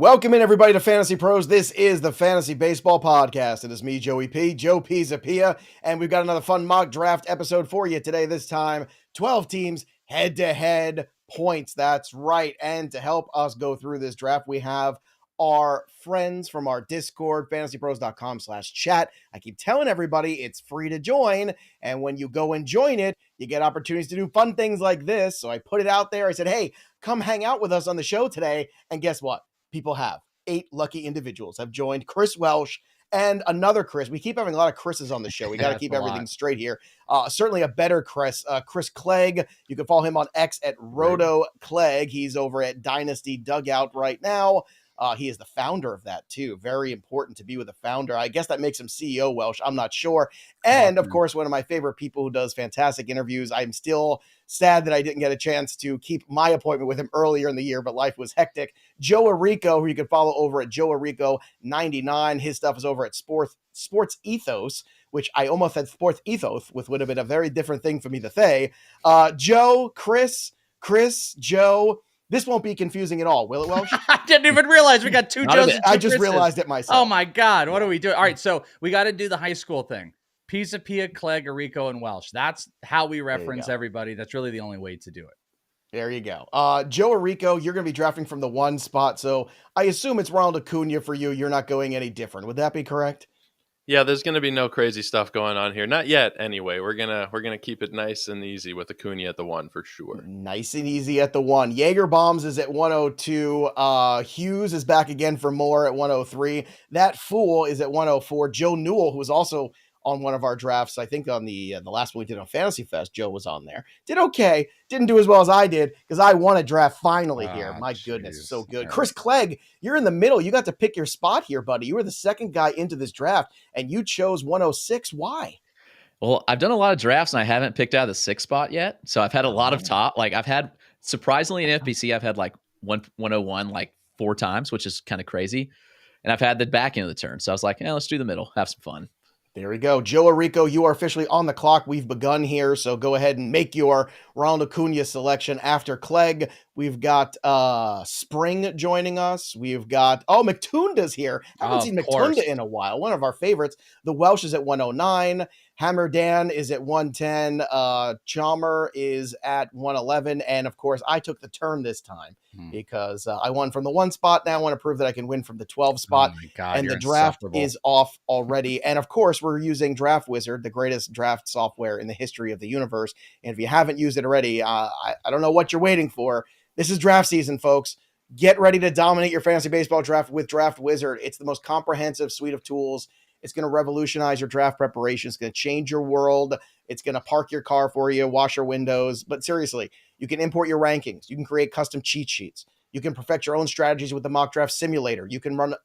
Welcome in, everybody, to Fantasy Pros. This is the Fantasy Baseball Podcast. It is me, Joey P, Joe Pisapia, and we've got another fun mock draft episode for you today. This time, 12 teams, head-to-head points. That's right. And to help us go through this draft, we have our friends from our Discord, fantasypros.com/chat. I keep telling everybody it's free to join, and when you go and join it, you get opportunities to do fun things like this. So I put it out there. I said, hey, come hang out with us on the show today. And guess what? People have. 8 lucky individuals have joined. Chris Welsh and another Chris. We keep having a lot of Chris's on the show. We got to keep everything straight here. Certainly a better Chris. Chris Clegg. You can follow him on X at Roto Clegg. He's over at Dynasty Dugout right now. He is the founder of that too. Very important to be with a founder. I guess that makes him CEO Welsh. I'm not sure. And of course, one of my favorite people who does fantastic interviews. I'm still sad that I didn't get a chance to keep my appointment with him earlier in the year, but life was hectic. Joe Orrico, who you can follow over at Joe Orrico 99. His stuff is over at Sports Ethos, which I almost had Sports Ethos, which would have been a very different thing for me to say. Joe, Chris, Joe. This won't be confusing at all, will it, Welsh? I didn't even realize we got two Joes. I just realized it myself. Oh my God, what are we doing? All right, so we got to do the high school thing. Pisapia, Clegg, Orrico, and Welsh. That's how we reference everybody. That's really the only way to do it. There you go. Joe Orrico, you're going to be drafting from the 1 spot, so I assume it's Ronald Acuna for you. You're not going any different. Would that be correct? Yeah, there's going to be no crazy stuff going on here. Not yet, anyway. We're gonna keep it nice and easy with Acuna at the 1 for sure. Nice and easy at the 1. Jaeger Bombs is at 102. Hughes is back again for more at 103. That Fool is at 104. Joe Newell, who was also on one of our drafts, I think on the last one we did on Fantasy Fest, Joe was on there. Did okay. Didn't do as well as I did because I won a draft finally here. My goodness, so good. Chris Clegg, you're in the middle. You got to pick your spot here, buddy. You were the second guy into this draft, and you chose 106. Why? Well, I've done a lot of drafts, and I haven't picked out the 6th spot yet. So I've had a lot of top. Like I've had, surprisingly in FBC, I've had like 101 like 4 times, which is kind of crazy. And I've had the back end of the turn. So I was like, let's do the middle. Have some fun. There we go. Joe Orrico, you are officially on the clock. We've begun here, so go ahead and make your Ronald Acuna selection. After Clegg, we've got Spring joining us. We've got, McTunda's here. Haven't seen Mctunda in a while. One of our favorites. The Welsh is at 109. Hammer Dan is at 110. Chalmer is at 111. And of course, I took the turn this time because I won from the 1 spot. Now I want to prove that I can win from the 12 spot. Oh my God, and the draft is off already. And of course, we're using Draft Wizard, the greatest draft software in the history of the universe. And if you haven't used it already, I don't know what you're waiting for. This is draft season, folks. Get ready to dominate your fantasy baseball draft with Draft Wizard. It's the most comprehensive suite of tools. It's going to revolutionize your draft preparation. It's going to change your world. It's going to park your car for you, wash your windows. But seriously, you can import your rankings. You can create custom cheat sheets. You can perfect your own strategies with the mock draft simulator. You can run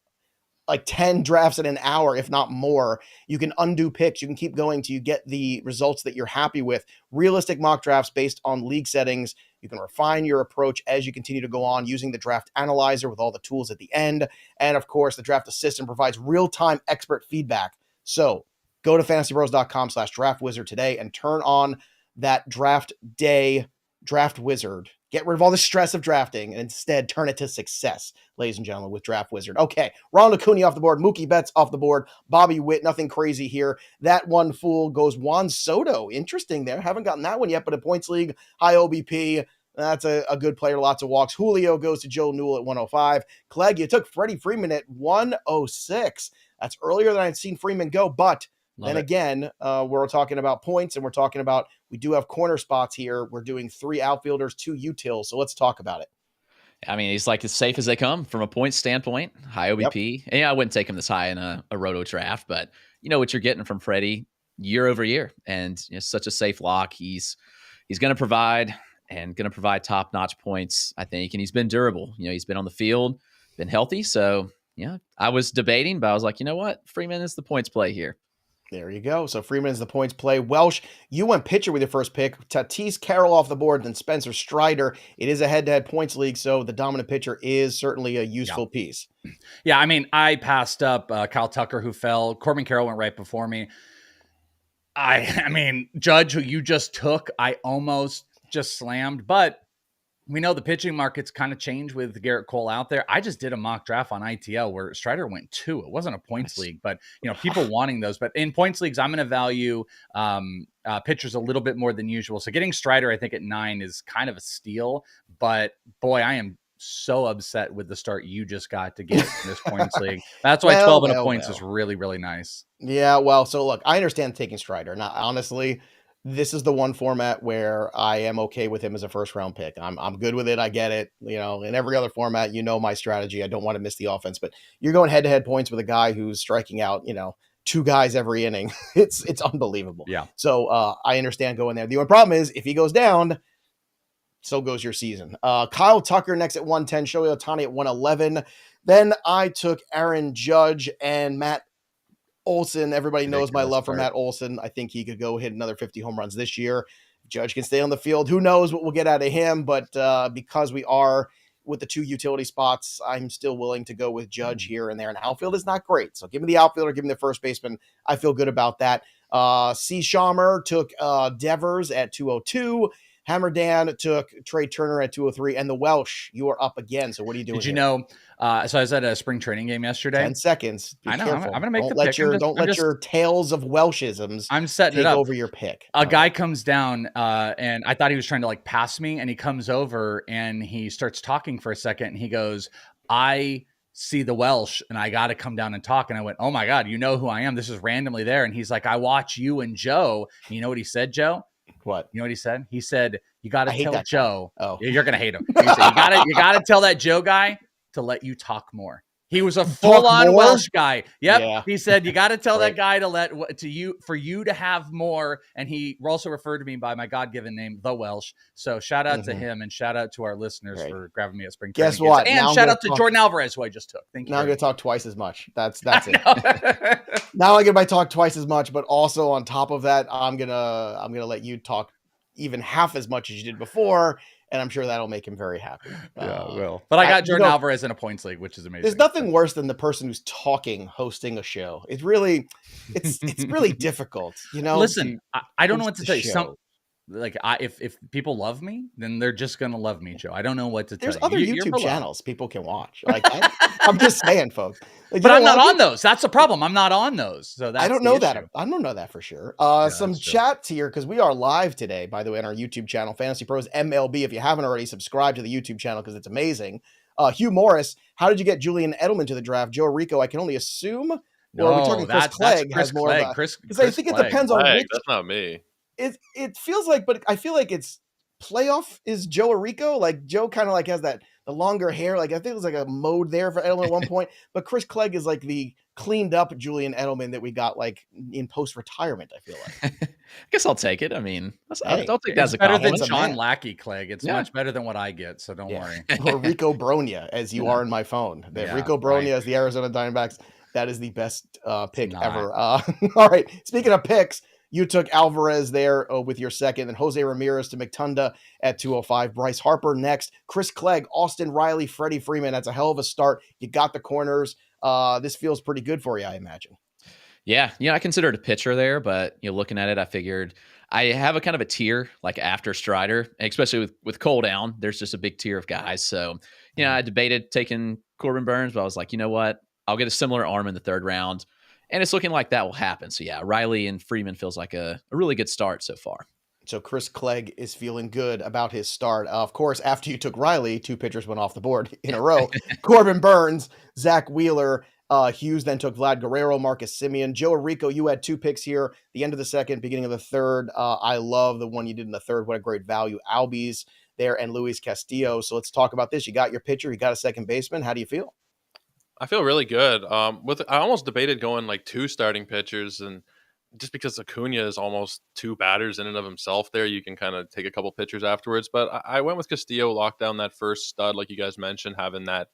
like 10 drafts in an hour, if not more. You can undo picks. You can keep going till you get the results that you're happy with. Realistic mock drafts based on league settings. You can refine your approach as you continue to go on using the draft analyzer with all the tools at the end. And of course, the draft assistant provides real-time expert feedback. So go to fantasypros.com/draftwizard today and turn on that draft day Draft Wizard. Get rid of all the stress of drafting and instead turn it to success, ladies and gentlemen, with Draft Wizard. Okay, Ronald Acuna off the board. Mookie Betts off the board. Bobby Witt, nothing crazy here. That 1 fool goes Juan Soto. Interesting there. Haven't gotten that one yet, but a points league, high OBP. That's a good player, lots of walks. Julio goes to Joe Newell at 105. Clegg, you took Freddie Freeman at 106. That's earlier than I'd seen Freeman go, but then again, we're talking about points, and we're talking about, we do have corner spots here. We're doing 3 outfielders, 2 utils. So let's talk about it. I mean, he's like as safe as they come from a points standpoint, high OBP. Yep. And yeah, I wouldn't take him this high in a roto draft, but you know what you're getting from Freddie year over year. And such a safe lock. He's going to provide top-notch points, I think. And he's been durable. He's been on the field, been healthy. So yeah, I was debating, but I was like, you know what? Freeman is the points play here. There you go. So Freeman is the points play. Welsh, you went pitcher with your first pick. Tatis Carroll off the board, then Spencer Strider. It is a head-to-head points league, so the dominant pitcher is certainly a useful piece. Yeah, I mean, I passed up Kyle Tucker, who fell. Corbin Carroll went right before me. I mean, Judge, who you just took, I almost just slammed, but we know the pitching market's kind of changed with Garrett Cole out there. I just did a mock draft on ITL where Strider went 2. It wasn't a points league, but people wanting those. But in points leagues, I'm going to value pitchers a little bit more than usual. So getting Strider, I think at 9 is kind of a steal. But boy, I am so upset with the start you just got to get in this points league. That's why 12 and a points is really, really nice. Yeah, well, so look, I understand taking Strider. Now, honestly, this is the one format where I am okay with him as a first round pick. I'm good with it. I get it. In every other format, my strategy. I don't want to miss the offense, but you're going head to head points with a guy who's striking out, 2 guys every inning. It's unbelievable. Yeah. So I understand going there. The only problem is if he goes down, so goes your season. Kyle Tucker next at 110, Shohei Ohtani at 111. Then I took Aaron Judge and Matt Olson. Everybody knows my love for Matt Olson. I think he could go hit another 50 home runs this year. Judge can stay on the field. Who knows what we'll get out of him, but because we are with the 2 utility spots, I'm still willing to go with Judge here and there. And outfield is not great. So give me the outfielder, give me the first baseman. I feel good about that. C. Schamer took Devers at 202. Hammer Dan took Trey Turner at 203, and the Welsh, you are up again. So what are you doing? Did you know? So I was at a spring training game yesterday. 10 seconds. Be I know. careful. I'm going to make don't the let pick. Don't let your tales of Welshisms I'm setting take it up. over your pick. A guy comes down, and I thought he was trying to pass me, and he comes over and he starts talking for a second, and he goes, "I see the Welsh, and I got to come down and talk." And I went, "Oh my God, you know who I am? This is randomly there." And he's like, "I watch you and Joe." And you know what he said, Joe? What? You know what he said? He said, "You got to tell Joe." Oh, you're gonna hate him. He said, you gotta tell that Joe guy to let you talk more. He was a full-on Welsh guy. Yep. Yeah. He said, you got to tell that guy for you to have more. And he also referred to me by my God-given name, the Welsh. So shout out to him and shout out to our listeners for grabbing me at spring training. Guess what? And shout out to Jordan Alvarez, who I just took. Thank you. Now I'm going to talk twice as much. That's it. Now I get my talk twice as much, but also on top of that, I'm gonna let you talk even half as much as you did before. And I'm sure that'll make him very happy. Yeah, it will. But I got Jordan Alvarez in a points league, which is amazing. There's nothing worse than the person who's talking, hosting a show. It's really difficult. Listen, I don't know what to tell you. If people love me, then they're just gonna love me, Joe. I don't know what to tell you. There's other YouTube channels people can watch. I'm just saying, folks. But I'm not on those. That's the problem. I'm not on those. So that's I don't know that. I don't know that for sure. Some chats here because we are live today, by the way, on our YouTube channel, Fantasy Pros MLB. If you haven't already, subscribe to the YouTube channel because it's amazing. Hugh Morris, how did you get Julian Edelman to the draft? Joe Orrico, I can only assume. No, we're talking Chris Clegg has more of a, because I think it depends on which. That's not me. It feels like, but I feel like it's playoff is Joe Orrico. Like Joe kind of has the longer hair. I think it was a mode there for Edelman at one point, but Chris Clegg is the cleaned up Julian Edelman that we got in post retirement. I feel like. I guess I'll take it. I mean, I don't think that's better than John Lackey Clegg. It's much better than what I get. So don't worry. Or Rico Bronya, as you are in my phone. Rico Bronya as the Arizona Diamondbacks. That is the best pick ever. All right. Speaking of picks. You took Alvarez there with your second, and Jose Ramirez to McTunda at 205. Bryce Harper next. Chris Clegg, Austin Riley, Freddie Freeman. That's a hell of a start. You got the corners. This feels pretty good for you, I imagine. Yeah, I considered a pitcher there, but looking at it, I figured I have a kind of a tier after Strider, especially with Cole down. There's just a big tier of guys. So, I debated taking Corbin Burns, but I was like, you know what? I'll get a similar arm in the third round. And it's looking like that will happen. So, yeah, Riley and Freeman feels like a really good start so far. So Chris Clegg is feeling good about his start. Of course, after you took Riley, 2 pitchers went off the board in a row. Corbin Burns, Zach Wheeler, Hughes then took Vlad Guerrero, Marcus Semien. Joe Orrico, you had 2 picks here. The end of the second, beginning of the third. I love the one you did in the third. What a great value. Albies there and Luis Castillo. So let's talk about this. You got your pitcher. You got a second baseman. How do you feel? I feel really good. I almost debated going 2 starting pitchers, and just because Acuna is almost 2 batters in and of himself there, you can kind of take a couple pitchers afterwards. But I went with Castillo, locked down that first stud, like you guys mentioned. Having that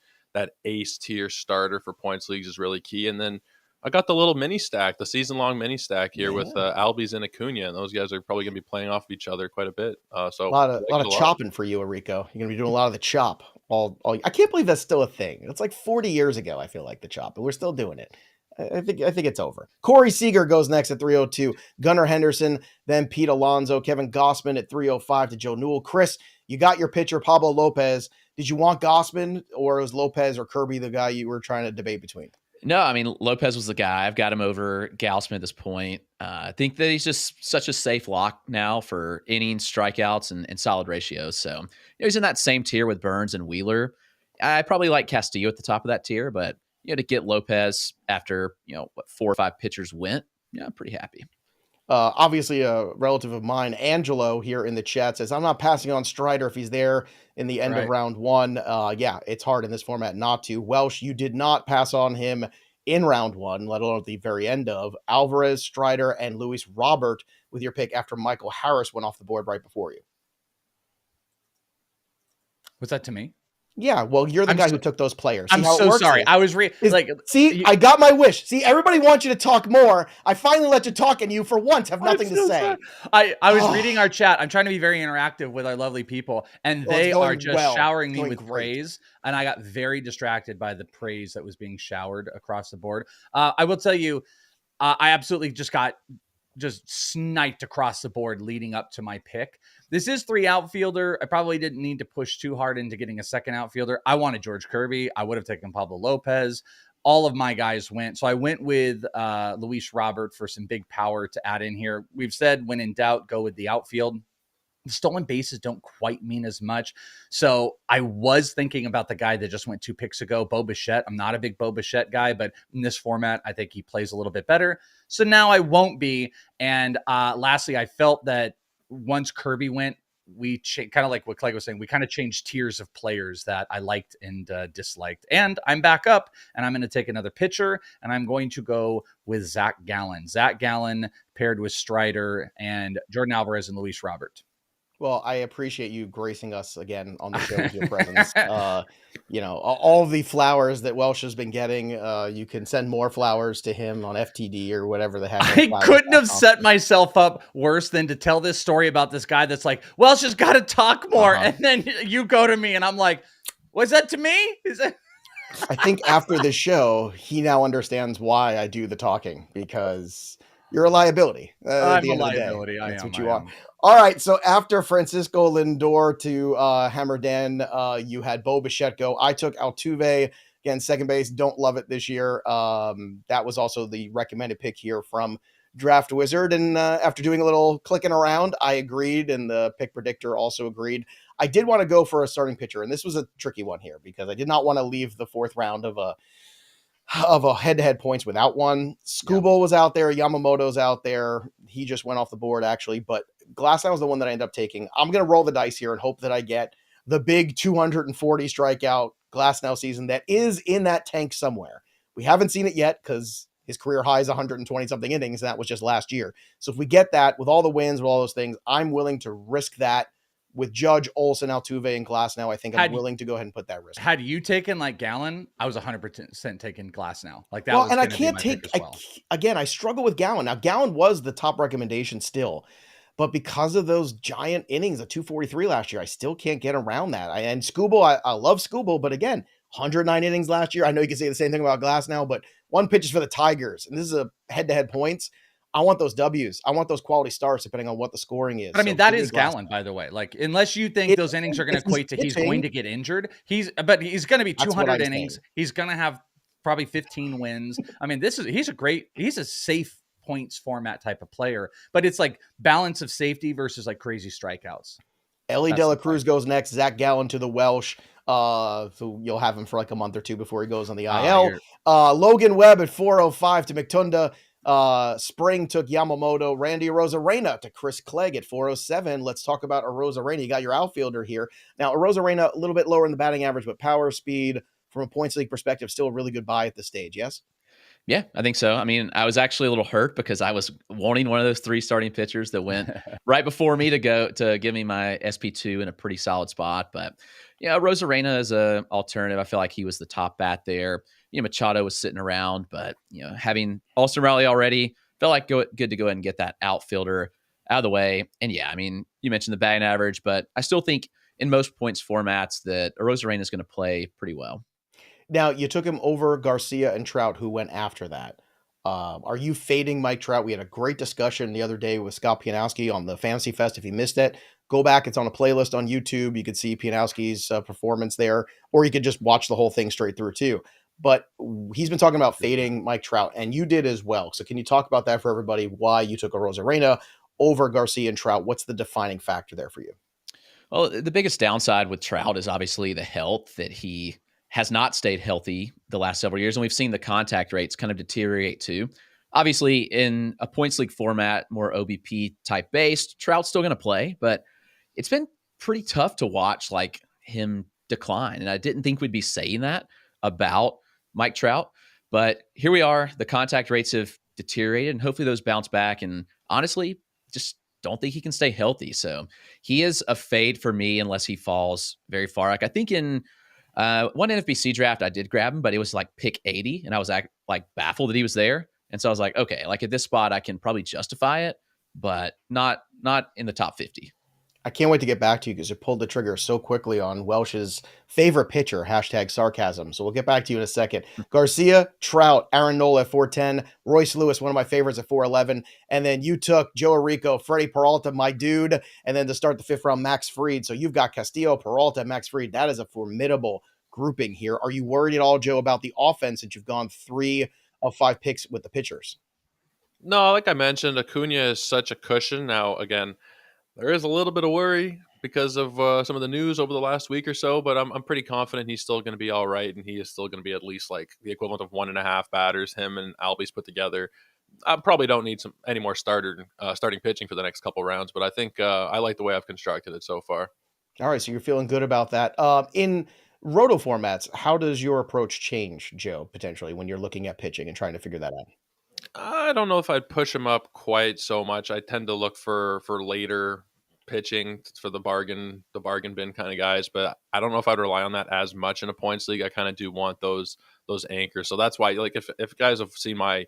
ace tier starter for points leagues is really key. And then I got the little mini stack, the season-long mini stack here with Albies and Acuna, and those guys are probably going to be playing off of each other quite a bit. So a lot of chopping for you, Orrico. You're going to be doing a lot of the chop. I can't believe that's still a thing. It's 40 years ago, I feel like, the chop, but we're still doing it. I think it's over. Corey Seager goes next at 302. Gunnar Henderson, then Pete Alonso, Kevin Gossman at 305 to Joe Newell. Chris, You got your pitcher, Pablo Lopez. Did you want Gausman, or was Lopez or Kirby the guy you were trying to debate between? No, I mean, Lopez was the guy. I've got him over Gausman at this point. I think that he's just such a safe lock now for innings, strikeouts, and solid ratios. So he's in that same tier with Burns and Wheeler. I probably like Castillo at the top of that tier, but to get Lopez after, 4 or 5 pitchers went, I'm pretty happy. Obviously, a relative of mine, Angelo, here in the chat says, I'm not passing on Strider if he's there in the end of round 1. Yeah, it's hard in this format not to. Welsh, you did not pass on him in round 1, let alone at the very end of. Alvarez, Strider, and Luis Robert with your pick after Michael Harris went off the board right before you. Was that to me? Yeah, well, you're the guy who took those players. I'm so sorry. I was I got my wish. See, everybody wants you to talk more. I finally let you talk, and you, for once, have nothing to say. Sorry. I was reading our chat. I'm trying to be very interactive with our lovely people, and they are just showering me with praise, and I got very distracted by the praise that was being showered across the board. I will tell you, I absolutely just got sniped across the board leading up to my pick. This is 3 outfielder. I probably didn't need to push too hard into getting a second outfielder. I wanted George Kirby. I would have taken Pablo Lopez. All of my guys went. So I went with Luis Robert for some big power to add in here. We've said when in doubt, go with the outfield. The stolen bases don't quite mean as much. So I was thinking about the guy that just went 2 picks ago, Bo Bichette. I'm not a big Bo Bichette guy, but in this format, I think he plays a little bit better. So now I won't be. And lastly, I felt that once Kirby went, we kind of like what Clegg was saying, we kind of changed tiers of players that I liked and disliked. And I'm back up, and I'm going to take another pitcher, and I'm going to go with Zach Gallen. Zach Gallen paired with Strider and Jordan Alvarez and Luis Robert. Well, I appreciate you gracing us again on the show with your presence. All the flowers that Welsh has been getting, you can send more flowers to him on FTD or whatever the heck. I couldn't have set myself up worse than to tell this story about this guy that's like, Welsh has got to talk more. And then you go to me and I'm like, was that to me? Is that? I think after the show, he now understands why I do the talking, because you're a liability. I'm a liability. That's what you are. All right, so after Francisco Lindor to Hammer Dan, you had Bo Bichette go. I took Altuve, again, second base. Don't love it this year. That was also the recommended pick here from Draft Wizard. And after doing a little clicking around, I agreed, and the pick predictor also agreed. I did want to go for a starting pitcher, and this was a tricky one here because I did not want to leave the 4th round of a head-to-head points without one. Skubal was out there. Yamamoto's out there. He just went off the board, actually, but Glasnow was the one that I ended up taking. I'm going to roll the dice here and hope that I get the big 240 strikeout Glasnow season that is in that tank somewhere. We haven't seen it yet because his career high is 120 something innings, and that was just last year. So if we get that with all the wins, with all those things, I'm willing to risk that. With Judge, Olsen, Altuve, and Glasnow, I think I'm willing to go ahead and put that risk. Had you taken like Gallen, I was 100% taking Glasnow. Like that. Well, and I can't take again. I struggle with Gallen. Now Gallen was the top recommendation still, but because of those giant innings of 243 last year, I still can't get around that. And Skubal, I love Skubal, but again, 109 innings last year. I know you can say the same thing about Glasnow, but 1 pitch is for the Tigers, and this is a head-to-head points. I want those W's. I want those quality starts depending on what the scoring is. But I mean, that is Gallen, by the way. Like, unless you think those innings are going to equate to he's going to get injured, he's going to be 200 innings. Saying. He's going to have probably 15 wins. I mean, he's a safe points format type of player, but it's like balance of safety versus like crazy strikeouts. Ellie De La Cruz goes next. Zach Gallen to the Welsh. So you'll have him for like a month or two before he goes on the IL. Logan Webb at 405 to McTunda. Spring took Yamamoto. Randy Arozarena to Chris Clegg at 407. Let's talk about Arozarena. You got your outfielder here. Now, Arozarena, a little bit lower in the batting average, but power, speed, from a points league perspective, still a really good buy at this stage, yes? Yeah, I think so. I mean, I was actually a little hurt because I was wanting one of those 3 starting pitchers that went right before me to give me my SP2 in a pretty solid spot. But yeah, Arozarena is an alternative. I feel like he was the top bat there. Machado was sitting around, but having Austin Riley already, felt like good to go ahead and get that outfielder out of the way. And yeah, I mean, you mentioned the batting average, but I still think in most points formats that Arozarena is going to play pretty well. Now, you took him over Garcia and Trout, who went after that. Are you fading Mike Trout? We had a great discussion the other day with Scott Pianowski on the Fantasy Fest. If you missed it, Go back. It's on a playlist on YouTube. You could see Pianowski's performance there, or you could just watch the whole thing straight through too. But he's been talking about fading Mike Trout, and you did as well. So can you talk about that for everybody, why you took a Rosarena over Garcia and Trout? What's the defining factor there for you? Well, the biggest downside with Trout is obviously the health, that he has not stayed healthy the last several years. And we've seen the contact rates kind of deteriorate too. Obviously, in a points league format, more OBP type based, Trout's still going to play, but it's been pretty tough to watch like him decline. And I didn't think we'd be saying that about Mike Trout, but here we are. The contact rates have deteriorated, and hopefully those bounce back. And honestly, just don't think he can stay healthy. So he is a fade for me unless he falls very far. Like I think in one NFBC draft, I did grab him, but it was like pick 80, and I was like baffled that he was there. And so I was like, okay, like at this spot, I can probably justify it, but not in the top 50. I can't wait to get back to you because you pulled the trigger so quickly on Welsh's favorite pitcher, #sarcasm. So we'll get back to you in a second. Garcia, Trout, Aaron Nola at 410, Royce Lewis, one of my favorites at 411. And then you took Joe Orrico, Freddie Peralta, my dude. And then to start the 5th round, Max Fried. So you've got Castillo, Peralta, Max Fried. That is a formidable grouping here. Are you worried at all, Joe, about the offense since you've gone 3 of 5 picks with the pitchers? No, like I mentioned, Acuna is such a cushion. Now, again, there is a little bit of worry because of some of the news over the last week or so, but I'm pretty confident he's still going to be all right, and he is still going to be at least like the equivalent of 1.5 batters, him and Albies put together. I probably don't need any more starting pitching for the next couple rounds, but I think I like the way I've constructed it so far. All right, so you're feeling good about that. In roto formats, how does your approach change, Joe, potentially when you're looking at pitching and trying to figure that out? I don't know if I'd push him up quite so much. I tend to look for later pitching for the bargain bin kind of guys, but I don't know if I'd rely on that as much in a points league. I kind of do want those anchors. So that's why, like, if guys have seen my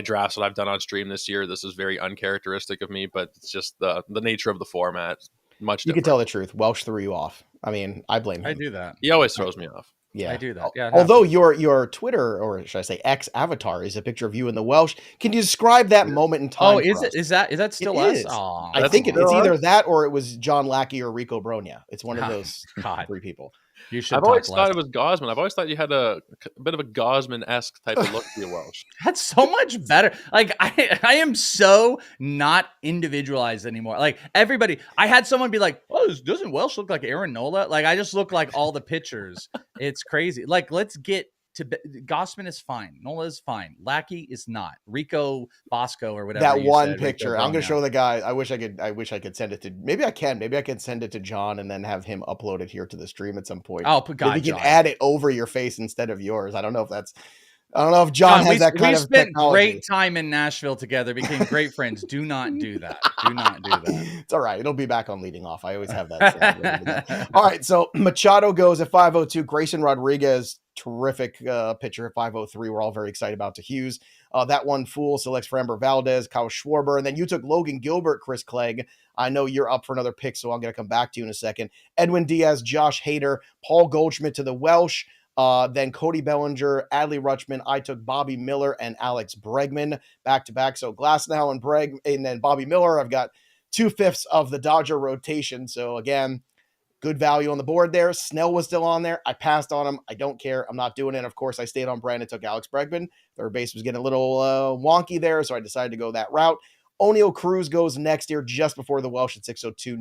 drafts that I've done on stream this year, this is very uncharacteristic of me, but it's just the nature of the format. Much different. You can tell the truth. Welsh threw you off. I mean, I blame him. I do that. He always throws me off. Yeah, I do that. Yeah. Although your Twitter, or should I say X avatar, is a picture of you in the Welsh. Can you describe that moment in time? Oh, is that still it us? Is. Oh, I think it's either that or it was John Lackey or Rico Bronya. It's one of those 3 people. You should. I've always thought it was Gosman. I've always thought you had a bit of a Gosman-esque type of look to you, Welsh. That's so much better. Like I am so not individualized anymore. Like everybody, I had someone be like, "Oh, doesn't Welsh look like Aaron Nola?" Like I just look like all the pictures. It's crazy. Like let's get to Gossman is fine. Nola is fine. Lackey is not. Rico Bosco or whatever. That one picture. I'm gonna show the guy. I wish I could send it to. Maybe I can. Maybe I can send it to John and then have him upload it here to the stream at some point. Oh, God, maybe you can John. add it over your face instead of yours. I don't know if John has that kind of. We spent technology. Great time in Nashville together. Became great friends. Do not do that. Do not do that. It's all right. It'll be back on leading off. I always have that. All right. So Machado goes at 502. Grayson Rodriguez, terrific pitcher at 503. We're all very excited about to Hughes. That one fool selects Framber Valdez, Kyle Schwarber, and then you took Logan Gilbert, Chris Clegg. I know you're up for another pick, so I'm going to come back to you in a second. Edwin Diaz, Josh Hader, Paul Goldschmidt to the Welsh. Then Cody Bellinger, Adley Rutschman. I took Bobby Miller and Alex Bregman back to back. So Glasnow and then Bobby Miller. I've got 2/5 of the Dodger rotation. So again, good value on the board there. Snell was still on there. I passed on him. I don't care. I'm not doing it. Of course, I stayed on brand and took Alex Bregman. Third base was getting a little wonky there, so I decided to go that route. O'Neal Cruz goes next here just before the Welsh at 602.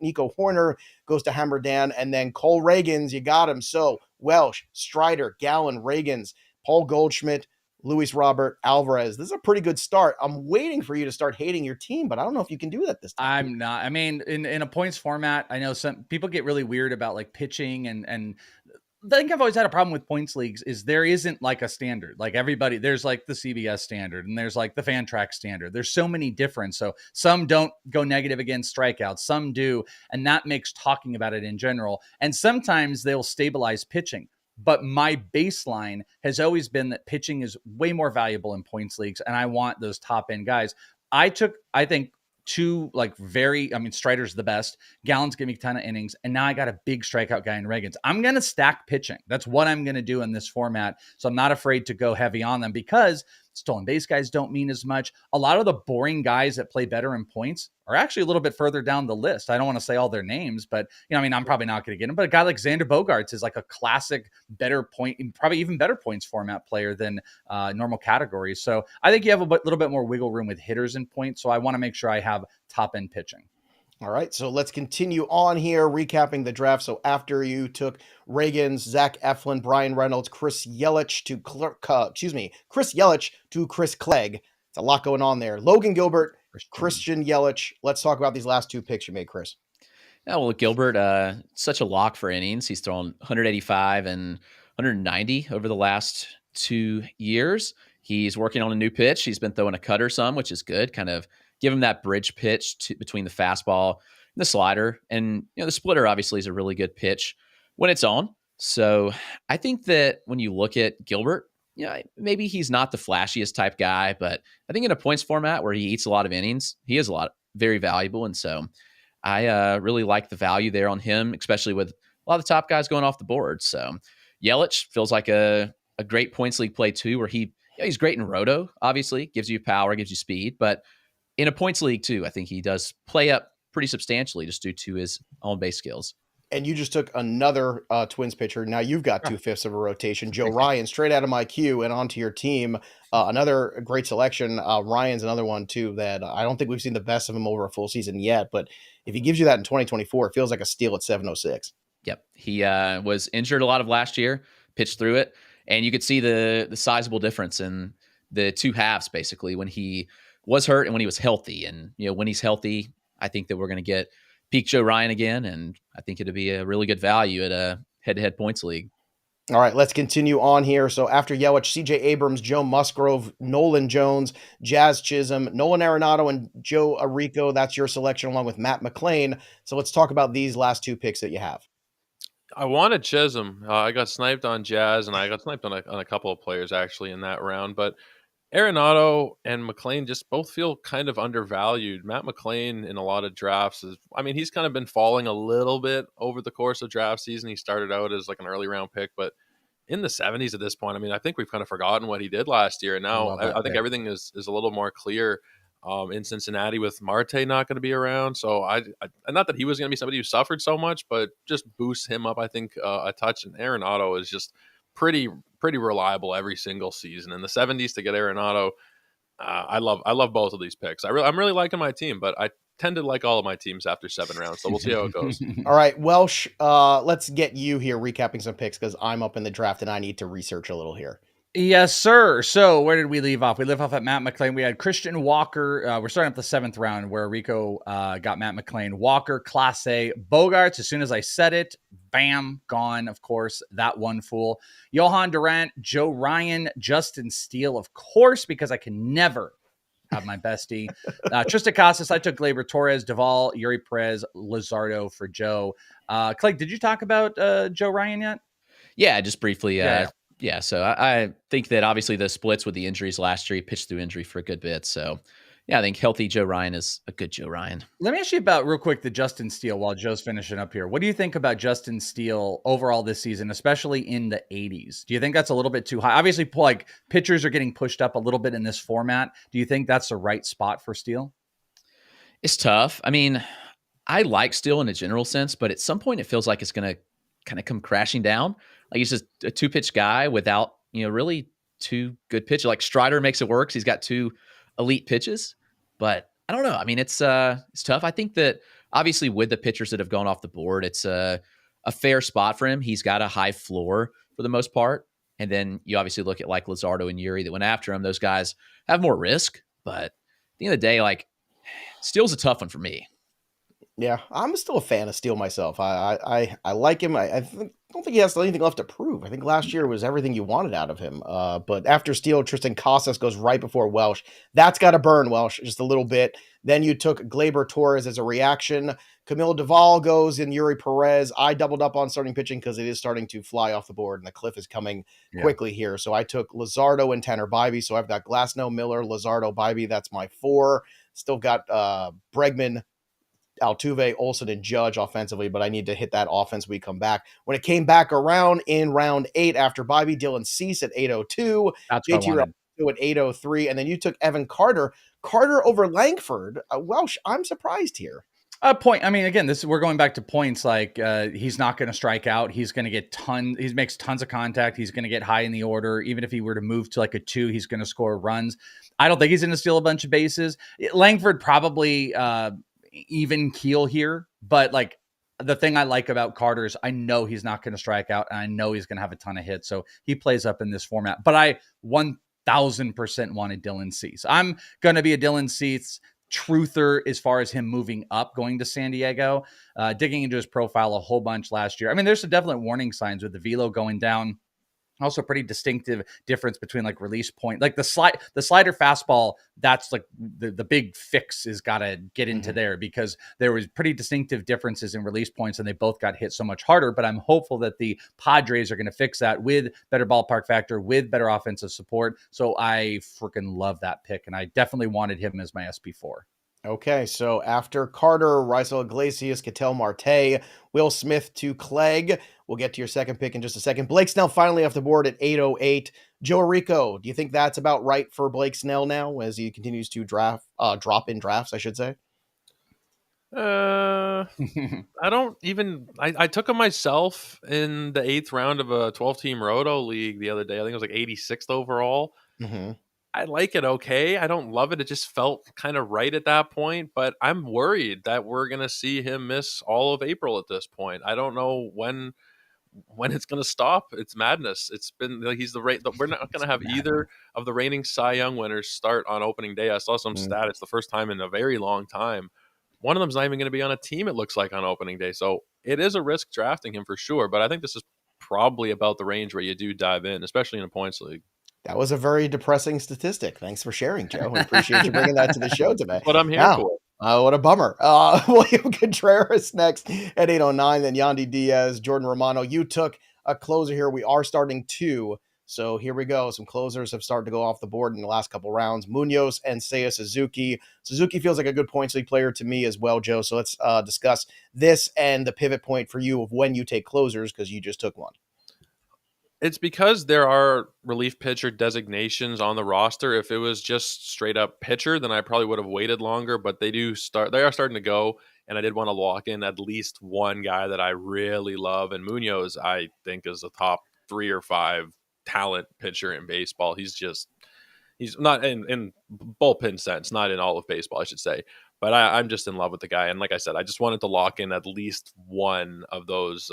Nico Horner goes to Hammerdan, and then Cole Reagans, you got him. So Welsh, Strider, Gallen, Reagans, Paul Goldschmidt, Luis Robert, Alvarez. This is a pretty good start. I'm waiting for you to start hating your team, but I don't know if you can do that this time. I'm not. I mean, in a points format, I know some people get really weird about like pitching and I think I've always had a problem with points leagues is there isn't like a standard. Like everybody, there's like the CBS standard and there's like the Fantrax standard. There's so many different. So some don't go negative against strikeouts, some do. And that makes talking about it in general. And sometimes they'll stabilize pitching. But my baseline has always been that pitching is way more valuable in points leagues. And I want those top end guys. I think, Strider's the best. Gallen's giving me a ton of innings. And now I got a big strikeout guy in Reagans. I'm going to stack pitching. That's what I'm going to do in this format. So I'm not afraid to go heavy on them because Stolen base guys don't mean as much. A lot of the boring guys that play better in points are actually a little bit further down the list. I don't want to say all their names, but I'm probably not going to get them. But a guy like Xander Bogaerts is like a classic, better point, probably even better points format player than normal categories. So I think you have a little bit more wiggle room with hitters and points. So I want to make sure I have top end pitching. All right, so let's continue on here, recapping the draft. So after you took Reagans, Zach Eflin, Brian Reynolds, Chris Yelich to Chris Clegg. It's a lot going on there. Logan Gilbert, Christian Yelich. Let's talk about these last two picks you made, Chris. Yeah, well, Gilbert, such a lock for innings. He's thrown 185 and 190 over the last 2 years. He's working on a new pitch. He's been throwing a cutter some, which is good. Kind of give him that bridge pitch between the fastball and the slider. And the splitter obviously is a really good pitch when it's on. So I think that when you look at Gilbert, maybe he's not the flashiest type guy, but I think in a points format where he eats a lot of innings, he is very valuable. And so I really like the value there on him, especially with a lot of the top guys going off the board. So Yelich feels like a great points league play too, where he's great in roto, obviously, gives you power, gives you speed, but in a points league too, I think he does play up pretty substantially just due to his on base skills. And you just took another Twins pitcher. Now you've got 2/5 of a rotation. Joe Ryan, straight out of my queue and onto your team. Another great selection. Ryan's another one too that I don't think we've seen the best of him over a full season yet. But if he gives you that in 2024, it feels like a steal at 706. Yep. He was injured a lot of last year, pitched through it. And you could see the sizable difference in the two halves, basically, when he was hurt and when he was healthy. And, when he's healthy, I think that we're going to get peak Joe Ryan again. And I think it'll be a really good value at a head-to-head points league. All right, let's continue on here. So after Yelich, CJ Abrams, Joe Musgrove, Nolan Jones, Jazz Chisholm, Nolan Arenado, and Joe Orrico. That's your selection along with Matt McClain. So let's talk about these last two picks that you have. I wanted Chisholm. I got sniped on Jazz, and I got sniped on a couple of players actually in that round. But Arenado and McClain just both feel kind of undervalued. Matt McClain in a lot of drafts he's kind of been falling a little bit over the course of draft season. He started out as like an early round pick, but in the 70s at this point, I think we've kind of forgotten what he did last year. And now I think everything is a little more clear in Cincinnati with Marte not going to be around. So I not that he was going to be somebody who suffered so much, but just boosts him up, I think, a touch. And Arenado is just pretty reliable every single season. In the 70s to get Arenado, I love both of these picks. I'm really liking my team, but I tend to like all of my teams after 7 rounds. So we'll see how it goes. All right, Welsh, let's get you here recapping some picks because I'm up in the draft and I need to research a little here. Yes, sir. So where did we leave off? We left off at Matt McClain. We had Christian Walker. We're starting at the 7th round where Rico got Matt McClain. Walker, Class A. Bogaerts, as soon as I said it, bam, gone, of course. That one fool. Johan Durant, Joe Ryan, Justin Steele, of course, because I can never have my bestie. Tristan Casas, I took Gleyber Torres, Duvall, Yuri Perez, Luzardo for Joe. Clegg, did you talk about Joe Ryan yet? Yeah, just briefly. Yeah, so I think that obviously the splits with the injuries last year, he pitched through injury for a good bit. So, yeah, I think healthy Joe Ryan is a good Joe Ryan. Let me ask you about real quick the Justin Steele while Joe's finishing up here. What do you think about Justin Steele overall this season, especially in the 80s? Do you think that's a little bit too high? Obviously, like pitchers are getting pushed up a little bit in this format. Do you think that's the right spot for Steele? It's tough. I like Steele in a general sense, but at some point it feels like it's going to kind of come crashing down. Like he's just a 2-pitch guy without, really 2 good pitches. Like Strider makes it work. He's got 2 elite pitches, but I don't know. It's tough. I think that obviously with the pitchers that have gone off the board, it's a fair spot for him. He's got a high floor for the most part. And then you obviously look at like Luzardo and Yuri that went after him. Those guys have more risk, but at the end of the day, like Steele's a tough one for me. Yeah, I'm still a fan of Steele myself. I like him. I don't think he has anything left to prove. I think last year was everything you wanted out of him. But after Steele, Tristan Casas goes right before Welsh. That's got to burn Welsh just a little bit. Then you took Gleyber Torres as a reaction. Camilo Duvall goes in Yuri Perez. I doubled up on starting pitching because it is starting to fly off the board and the cliff is coming quickly here. So I took Luzardo and Tanner Bybee. So I've got Glasnow, Miller, Luzardo, Bybee. That's my 4. Still got Bregman, Altuve, Olsen, and Judge offensively, but I need to hit that offense when we come back. When it came back around in round 8 after Bybee, Dylan Cease at 802. That's what I wanted. to at 803, and then you took Evan Carter. Carter over Langford. Welsh, I'm surprised here. A point. I mean, again, we're going back to points. Like he's not going to strike out. He's going to get he makes tons of contact. He's going to get high in the order. Even if he were to move to like a 2, he's going to score runs. I don't think he's going to steal a bunch of bases. Langford probably even keel here, but like the thing I like about Carter is I know he's not going to strike out, and I know he's going to have a ton of hits. So he plays up in this format. But I 1000% wanted Dylan Cease. I'm going to be a Dylan Cease truther as far as him moving up, going to San Diego, digging into his profile a whole bunch last year. I mean, there's some definite warning signs with the velo going down. Also pretty distinctive difference between like release point, like the slider fastball. That's like the big fix is got to get into there, because there was pretty distinctive differences in release points and they both got hit so much harder. But I'm hopeful that the Padres are going to fix that with better ballpark factor, with better offensive support. So I freaking love that pick. And I definitely wanted him as my SP4. Okay, so after Carter, Raisel Iglesias, Ketel Marte, Will Smith to Clegg. We'll get to your second pick in just a second. Blake Snell finally off the board at 808. Joe Orrico, do you think that's about right for Blake Snell now as he continues to drop in drafts, I should say? I don't even. I took him myself in the 8th round of a 12-team Roto league the other day. I think it was like 86th overall. I like it okay. I don't love it. It just felt kind of right at that point, but I'm worried that we're going to see him miss all of April at this point. I don't know when it's going to stop. It's madness. It's been like we're not going to have either of the reigning Cy Young winners start on opening day. I saw some stat. It's the first time in a very long time. One of them's not even going to be on a team, it looks like, on opening day. So it is a risk drafting him for sure, but I think this is probably about the range where you do dive in, especially in a points league. That was a very depressing statistic. Thanks for sharing, Joe. We appreciate you bringing that to the show today. But I'm here for. What a bummer. William Contreras next at 809, then Yandy Diaz, Jordan Romano. You took a closer here. We are starting 2. So here we go. Some closers have started to go off the board in the last couple rounds. Munoz and Seiya Suzuki. Suzuki feels like a good points league player to me as well, Joe. So let's discuss this and the pivot point for you of when you take closers, because you just took one. It's because there are relief pitcher designations on the roster. If it was just straight up pitcher, then I probably would have waited longer, but they are starting to go. And I did want to lock in at least one guy that I really love. And Munoz, I think, is a top 3 or 5 talent pitcher in baseball. He's not in bullpen sense, not in all of baseball, I should say. But I'm just in love with the guy. And like I said, I just wanted to lock in at least one of those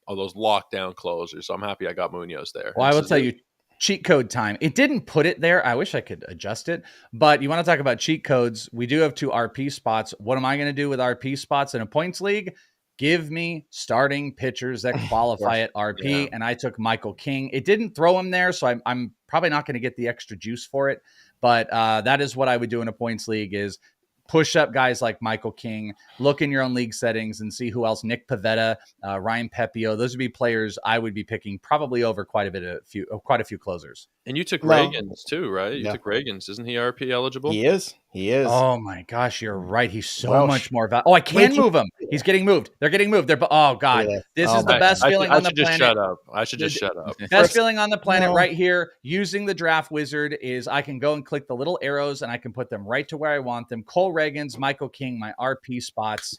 lockdown closers. So I'm happy I got Munoz there. Well, I will tell you, cheat code time. It didn't put it there. I wish I could adjust it. But you want to talk about cheat codes? We do have 2 RP spots. What am I going to do with RP spots in a points league? Give me starting pitchers that qualify at RP. Yeah. And I took Michael King. It didn't throw him there, so I'm probably not going to get the extra juice for it. But that is what I would do in a points league, is push up guys like Michael King, look in your own league settings and see who else. Nick Pivetta, Ryan Pepio. Those would be players I would be picking probably over quite a few closers. And you took Reagans too, right? You took Reagans. Isn't he RP eligible? He is. Oh my gosh, you're right. He's so much more valuable. Oh, I can move him. He's getting moved. They're getting moved. Oh God, this is the best feeling on the planet. I should just shut up. Best feeling on the planet right here. Using the draft wizard is I can go and click the little arrows and I can put them right to where I want them. Cole Reagans, Michael King, my RP spots.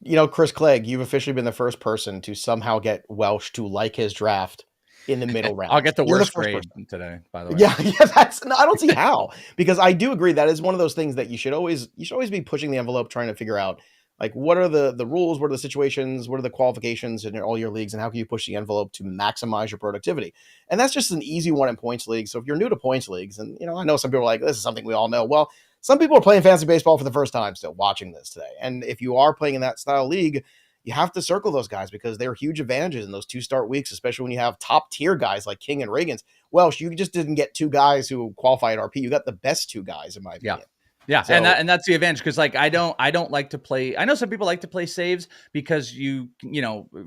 You know, Chris Clegg, you've officially been the first person to somehow get Welsh to like his draft in the middle round. I'll get the worst grade today, by the way. Yeah, I don't see how, because I do agree that is one of those things that you should always be pushing the envelope, trying to figure out, like, what are the rules, what are the situations, what are the qualifications in all your leagues, and how can you push the envelope to maximize your productivity? And that's just an easy one in points leagues. So if you're new to points leagues, and I know some people are like, this is something we all know. Well, some people are playing fantasy baseball for the first time still watching this today. And if you are playing in that style league, you have to circle those guys because they're huge advantages in those 2 start weeks, especially when you have top tier guys like King and Reagans. Welsh, you just didn't get 2 guys who qualify at RP. You got the best 2 guys, in my opinion. Yeah, so, and that's the advantage, because like I don't like to play. I know some people like to play saves because you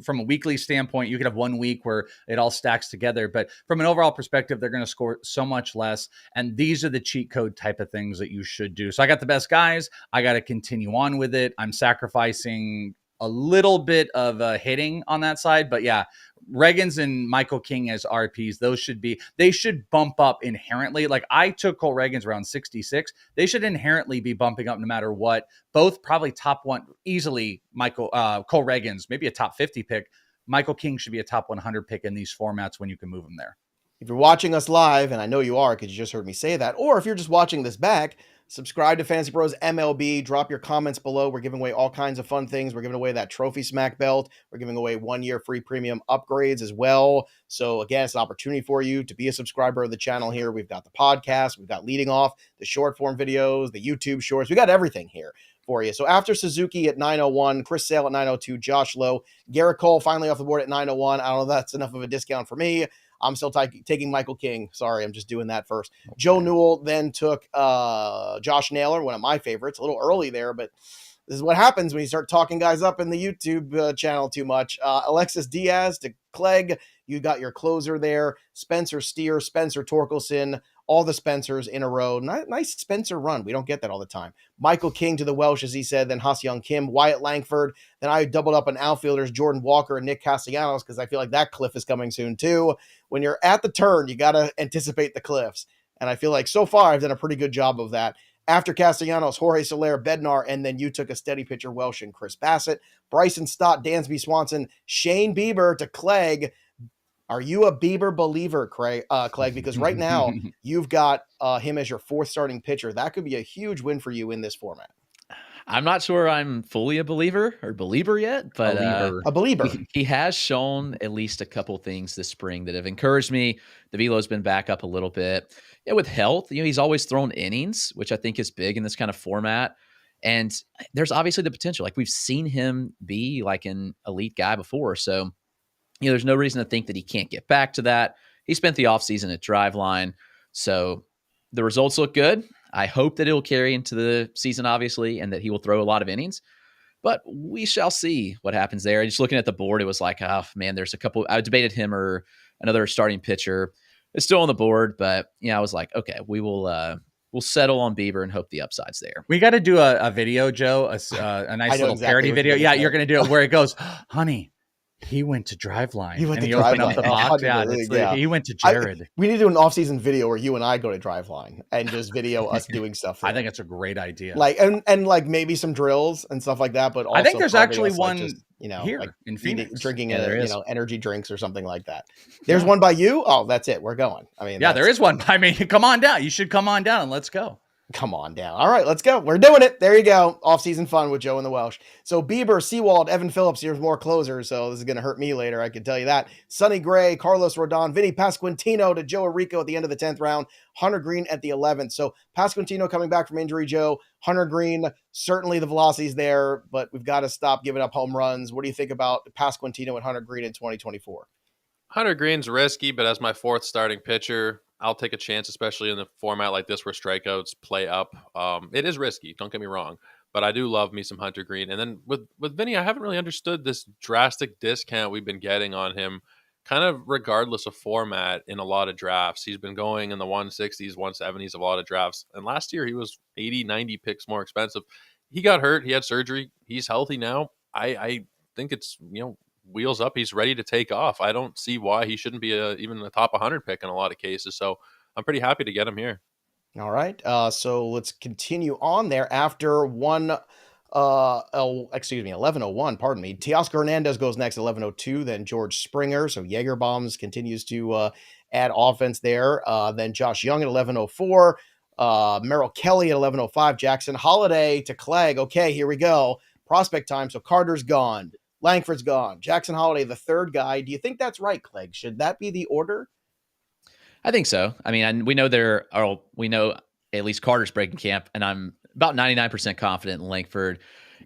from a weekly standpoint, you could have 1 week where it all stacks together. But from an overall perspective, they're going to score so much less. And these are the cheat code type of things that you should do. So I got the best guys. I got to continue on with it. I'm sacrificing a little bit of hitting on that side. But yeah, Reagans and Michael King as RPs, they should bump up inherently. Like I took Cole Reagans around 66. They should inherently be bumping up no matter what. Both probably top one easily. Cole Reagans, maybe a top 50 pick. Michael King should be a top 100 pick in these formats when you can move him there. If you're watching us live, and I know you are because you just heard me say that, or if you're just watching this back, subscribe to Fantasy Pros MLB. Drop your comments below. We're giving away all kinds of fun things. We're giving away that Trophy Smack belt. We're giving away 1 year free premium upgrades as well. So again, it's an opportunity for you to be a subscriber of the channel here. We've got the podcast. We've got leading off the short form videos, the YouTube shorts. We got everything here for you. So after Suzuki at 901, Chris Sale at 902, Josh Lowe, Garrett Cole finally off the board at 901. I don't know if that's enough of a discount for me. I'm still taking Michael King. Sorry, I'm just doing that first. Okay. Joe Newell then took Josh Naylor, one of my favorites. A little early there, but this is what happens when you start talking guys up in the YouTube channel too much. Alexis Diaz to Clegg. You got your closer there. Spencer Steer, Spencer Torkelson, all the Spencers in a row. Nice Spencer run. We don't get that all the time. Michael King to the Welsh, as he said, then Ha-Seong Kim, Wyatt Langford. Then I doubled up on outfielders, Jordan Walker and Nick Castellanos, because I feel like that cliff is coming soon too. When you're at the turn, you got to anticipate the cliffs. And I feel like so far I've done a pretty good job of that. After Castellanos, Jorge Soler, Bednar, and then you took a steady pitcher, Welsh and Chris Bassett. Bryson Stott, Dansby Swanson, Shane Bieber to Clegg. Are you a Bieber believer, Clegg? Because right now you've got him as your fourth starting pitcher. That could be a huge win for you in this format. I'm not sure I'm fully a believer yet, but a believer. He has shown at least a couple things this spring that have encouraged me. The velo's been back up a little bit. Yeah, with health, he's always thrown innings, which I think is big in this kind of format. And there's obviously the potential. Like we've seen him be like an elite guy before. So, there's no reason to think that he can't get back to that. He spent the offseason at Driveline. So the results look good. I hope that it will carry into the season, obviously, and that he will throw a lot of innings. But we shall see what happens there. Just looking at the board, it was like, oh, man, there's a couple. I debated him or another starting pitcher. It's still on the board, but I was like, okay, we'll settle on Bieber and hope the upside's there. We got to do a video, Joe, a nice little parody video. Yeah, you're going to do it where it goes, honey, he went to Driveline. He opened up the box. He went to Jared. We need to do an off-season video where you and I go to Driveline and just video us doing stuff. I think it's a great idea. Like and like maybe some drills and stuff like that. But also I think there's actually one just, here like in Phoenix, drinking energy drinks or something like that. There's one by you. Oh, that's it. We're going. I mean, there is one. I mean, come on down. You should come on down and let's go. Come on down. All right, let's go. We're doing it. There you go. Off-season fun with Joe and the Welsh. So Bieber, Seawald, Evan Phillips, here's more closers, so this is going to hurt me later, I can tell you that. Sonny Gray, Carlos Rodon, Vinny Pasquantino to Joe Orrico at the end of the 10th round, Hunter Green at the 11th. So Pasquantino coming back from injury, Joe. Hunter Green, certainly the velocity's there, but we've got to stop giving up home runs. What do you think about Pasquantino and Hunter Green in 2024? Hunter Green's risky, but as my fourth starting pitcher, I'll take a chance, especially in the format like this where strikeouts play up. It is risky, don't get me wrong, but I do love me some Hunter Green. And then with Vinny, I haven't really understood this drastic discount we've been getting on him, kind of regardless of format in a lot of drafts. He's been going in the 160s, 170s of a lot of drafts. And last year he was 80, 90 picks more expensive. He got hurt. He had surgery. He's healthy now. I think it's, wheels up. He's ready to take off. I don't see why he shouldn't be even the top 100 pick in a lot of cases. So I'm pretty happy to get him here. All right. So let's continue on there after 1101, pardon me. Teoscar Hernandez goes next, 1102, then George Springer. So Jaeger Bombs continues to add offense there. Then Josh Young at 1104, Merrill Kelly at 1105, Jackson Holiday to Clegg. Okay, here we go. Prospect time. So Carter's gone. Langford's gone. Jackson Holiday, the third guy. Do you think that's right, Clegg? Should that be the order? I think so. I mean, we know at least Carter's breaking camp, and I'm about 99% confident in Langford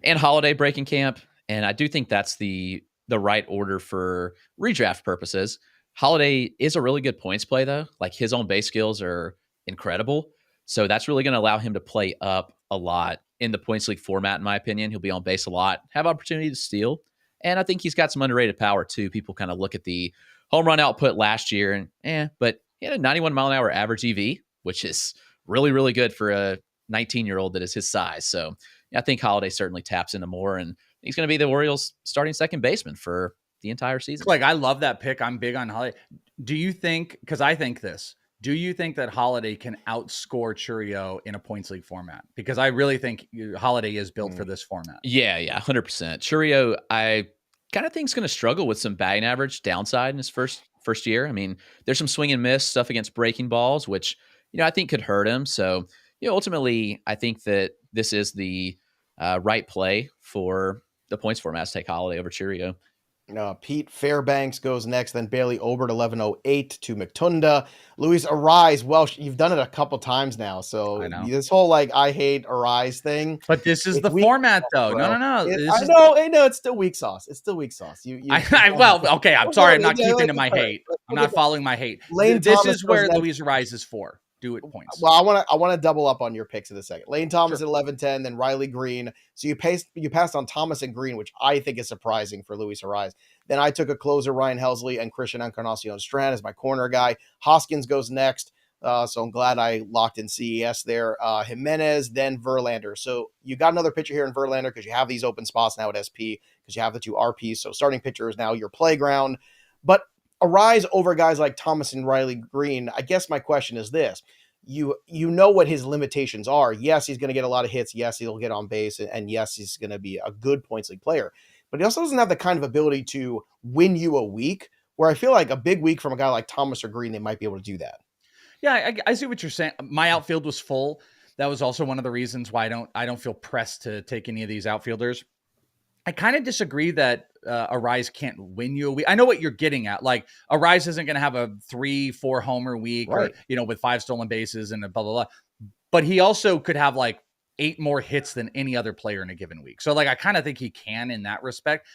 and Holiday breaking camp. And I do think that's the right order for redraft purposes. Holiday is a really good points play, though. Like his own base skills are incredible. So that's really going to allow him to play up a lot in the points league format, in my opinion. He'll be on base a lot, have opportunity to steal. And I think he's got some underrated power, too. People kind of look at the home run output last year, and but he had a 91 mile an hour average EV, which is really, really good for a 19-year-old that is his size. So I think Holiday certainly taps into more. And He's going to be the Orioles starting second baseman for the entire season. Like, I love that pick. I'm big on Holiday. Do you think, because I think this, do you think that Holiday can outscore Churio in a points league format? Because I really think Holiday is built for this format. Yeah, 100%. Churio, I kind of think is going to struggle with some batting average downside in his first year. I mean, there's some swing and miss stuff against breaking balls, which, I think could hurt him. So, ultimately, I think that this is the right play for the points format to take Holiday over Churio. Pete Fairbanks goes next, then Bailey Obert, 1108 to McTunda. Luis Arise, Welsh, you've done it a couple times now, so this whole I hate Arise thing. But this is the format, though. No. I know, it's still weak sauce. It's still weak sauce. Okay, I'm sorry, I'm not keeping to my hate. I'm not following my hate. This is where Luis Arise is for. Do it points. Well, I want to double up on your picks in a second. Lane Thomas at 11-10, then Riley Green. So you passed on Thomas and Green, which I think is surprising for Luis Arise. Then I took a closer, Ryan Helsley, and Christian Encarnacion Strand as my corner guy. Hoskins goes next. So I'm glad I locked in CES there. Jimenez, then Verlander. So you got another pitcher here in Verlander because you have these open spots now at SP because you have the two RPs. So starting pitcher is now your playground. But Arise over guys like Thomas and Riley Green, I guess my question is this. You know what his limitations are. Yes, he's going to get a lot of hits. Yes, he'll get on base. And yes, he's going to be a good points league player. But he also doesn't have the kind of ability to win you a week, where I feel like a big week from a guy like Thomas or Green, they might be able to do that. Yeah, I see what you're saying. My outfield was full. That was also one of the reasons why I don't feel pressed to take any of these outfielders. I kind of disagree that Arise can't win you a week. I know what you're getting at. Like, Arise isn't going to have a 3-4 homer week, right, or, with 5 stolen bases and a blah, blah, blah. But he also could have 8 more hits than any other player in a given week. So I kind of think he can in that respect.